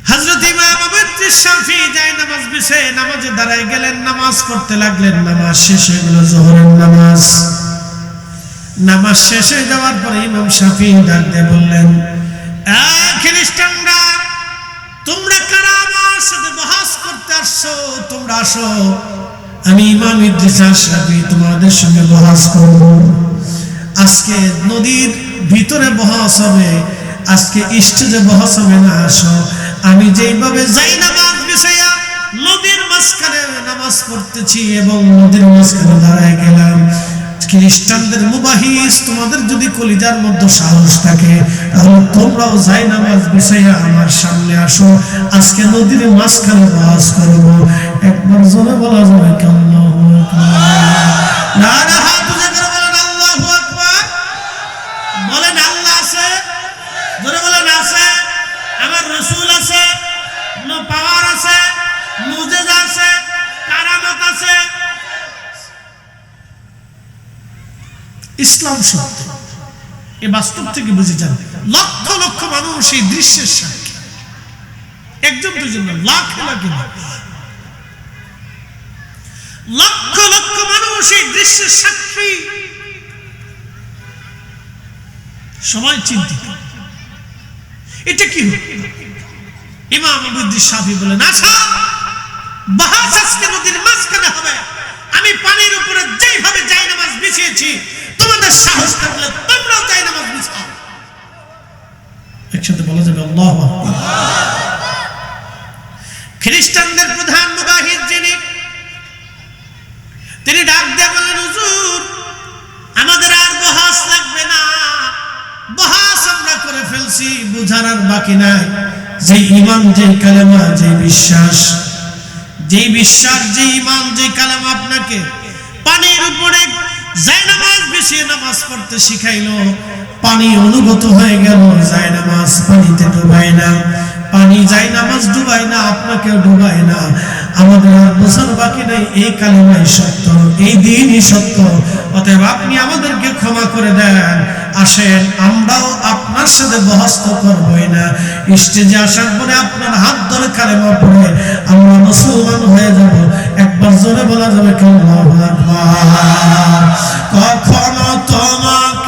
হযরত ইমাম আবু ইদ্রিস শাফিঈ জায়নামাজ বিছিয়ে নামাজে দাঁড়ায় গেলেন, নামাজ পড়তে লাগলেন। নামাজ শেষ হয়ে গেল, যোহরের নামাজ। নামাজ শেষ হয়ে যাওয়ার পরে ইমাম শাফিঈ ডাক দিয়ে বললেন, খ্রিস্টানরা, তোমরা কারা আমার সাথে বহস করতে আসছো? তোমরা আসো, আমি ইমাম ইদ্রিস আশরাফি তোমাদের সঙ্গে বহস করব। আজকে নদীর ভিতরে বহস হবে, আজকে স্টেজে বহস হবে না। আসো, আমি যেইভাবে যাই নামাজ বিছাইয়া নদীর মাঝখানে নামাজ পড়তেছি এবং নদীর মাঝখানে দাঁড়ায় গেলাম, খ্রিস্টানদের মুবাহিস, তোমাদের যদি কলিজার মধ্যে সাহস থাকে তাহলে তোমরাও যাই নামাজ বিছাইয়া আমার সামনে আসো, আজকে নদীর মাঝখানে ওয়াজ করব। একবার জোরে বলা যাবে কি আল্লাহু আকবার? নারা হাত উঁচু করে বলেন আল্লাহু আকবার। বলেন আল্লাহ আছে, জোরে বলেন আছে, আমার রাসূল আছে, পাওয়ার আছে, মুজিজা আছে, কারামত আছে। ইসলাম সত্য, এ বাস্তব থেকে বুঝে যান। লক্ষ লক্ষ মানুষ এই দৃশ্যের সাক্ষী, একজন দুজন না, লাখ লাখ লক্ষ লক্ষ মানুষ এই দৃশ্যের সাক্ষী। সবাই চিন্তিত, এটা কি হবে? ইমাম আবু ইদ্রিস শাফি বলেন, আচ্ছা বাহাস আজকে নদীর মাঝখানে হবে, আমি পানির উপরে যেইভাবে যাই নামাজ বিছিয়েছি, তোমাদের সাহস থাকলে তোমরাও যাই নামাজ বিছাও। একসাথে বলা যাবে আল্লাহু আকবার। খ্রিস্টানদের প্রধান মুবাহিদ যিনি, তিনি ডাক দিয়ে বললেন, হুজুর আমাদের আর বহাস লাগবে না, বহাস আমরা করে ফেলছি, বুঝার আর বাকি নাই। যে ঈমান, যে কালেমা, যে বিশ্বাস, যেই বিশ্বাস, যে ঈমান, যে কালেমা আপনাকে পানির উপরে জায়নামাজ বিছিয়ে নামাজ পড়তে শিখাইলো, পানি অনুগত হয়ে গেল, জায়নামাজ পানিতে ডুবায় না, পানি জায়নামাজ ডুবায় না, আপনাকেও ডুবায় না। আমাদের আর বোঝার বাকি নেই, এই কালেমাই সত্য, এই দিনই সত্য। অতএব আপনি আমাদেরকে ক্ষমা করে দেন, আসেন আমরাও আপনার সাথে বহস তো করবই না, স্টেজে আসার পরে আপনার হাত ধরে কালেমা পড়ে আমরা মুসলমান হয়ে যাব। একবার জোরে বলা যাবে কি আল্লাহু আকবার? কখনো তোমাকে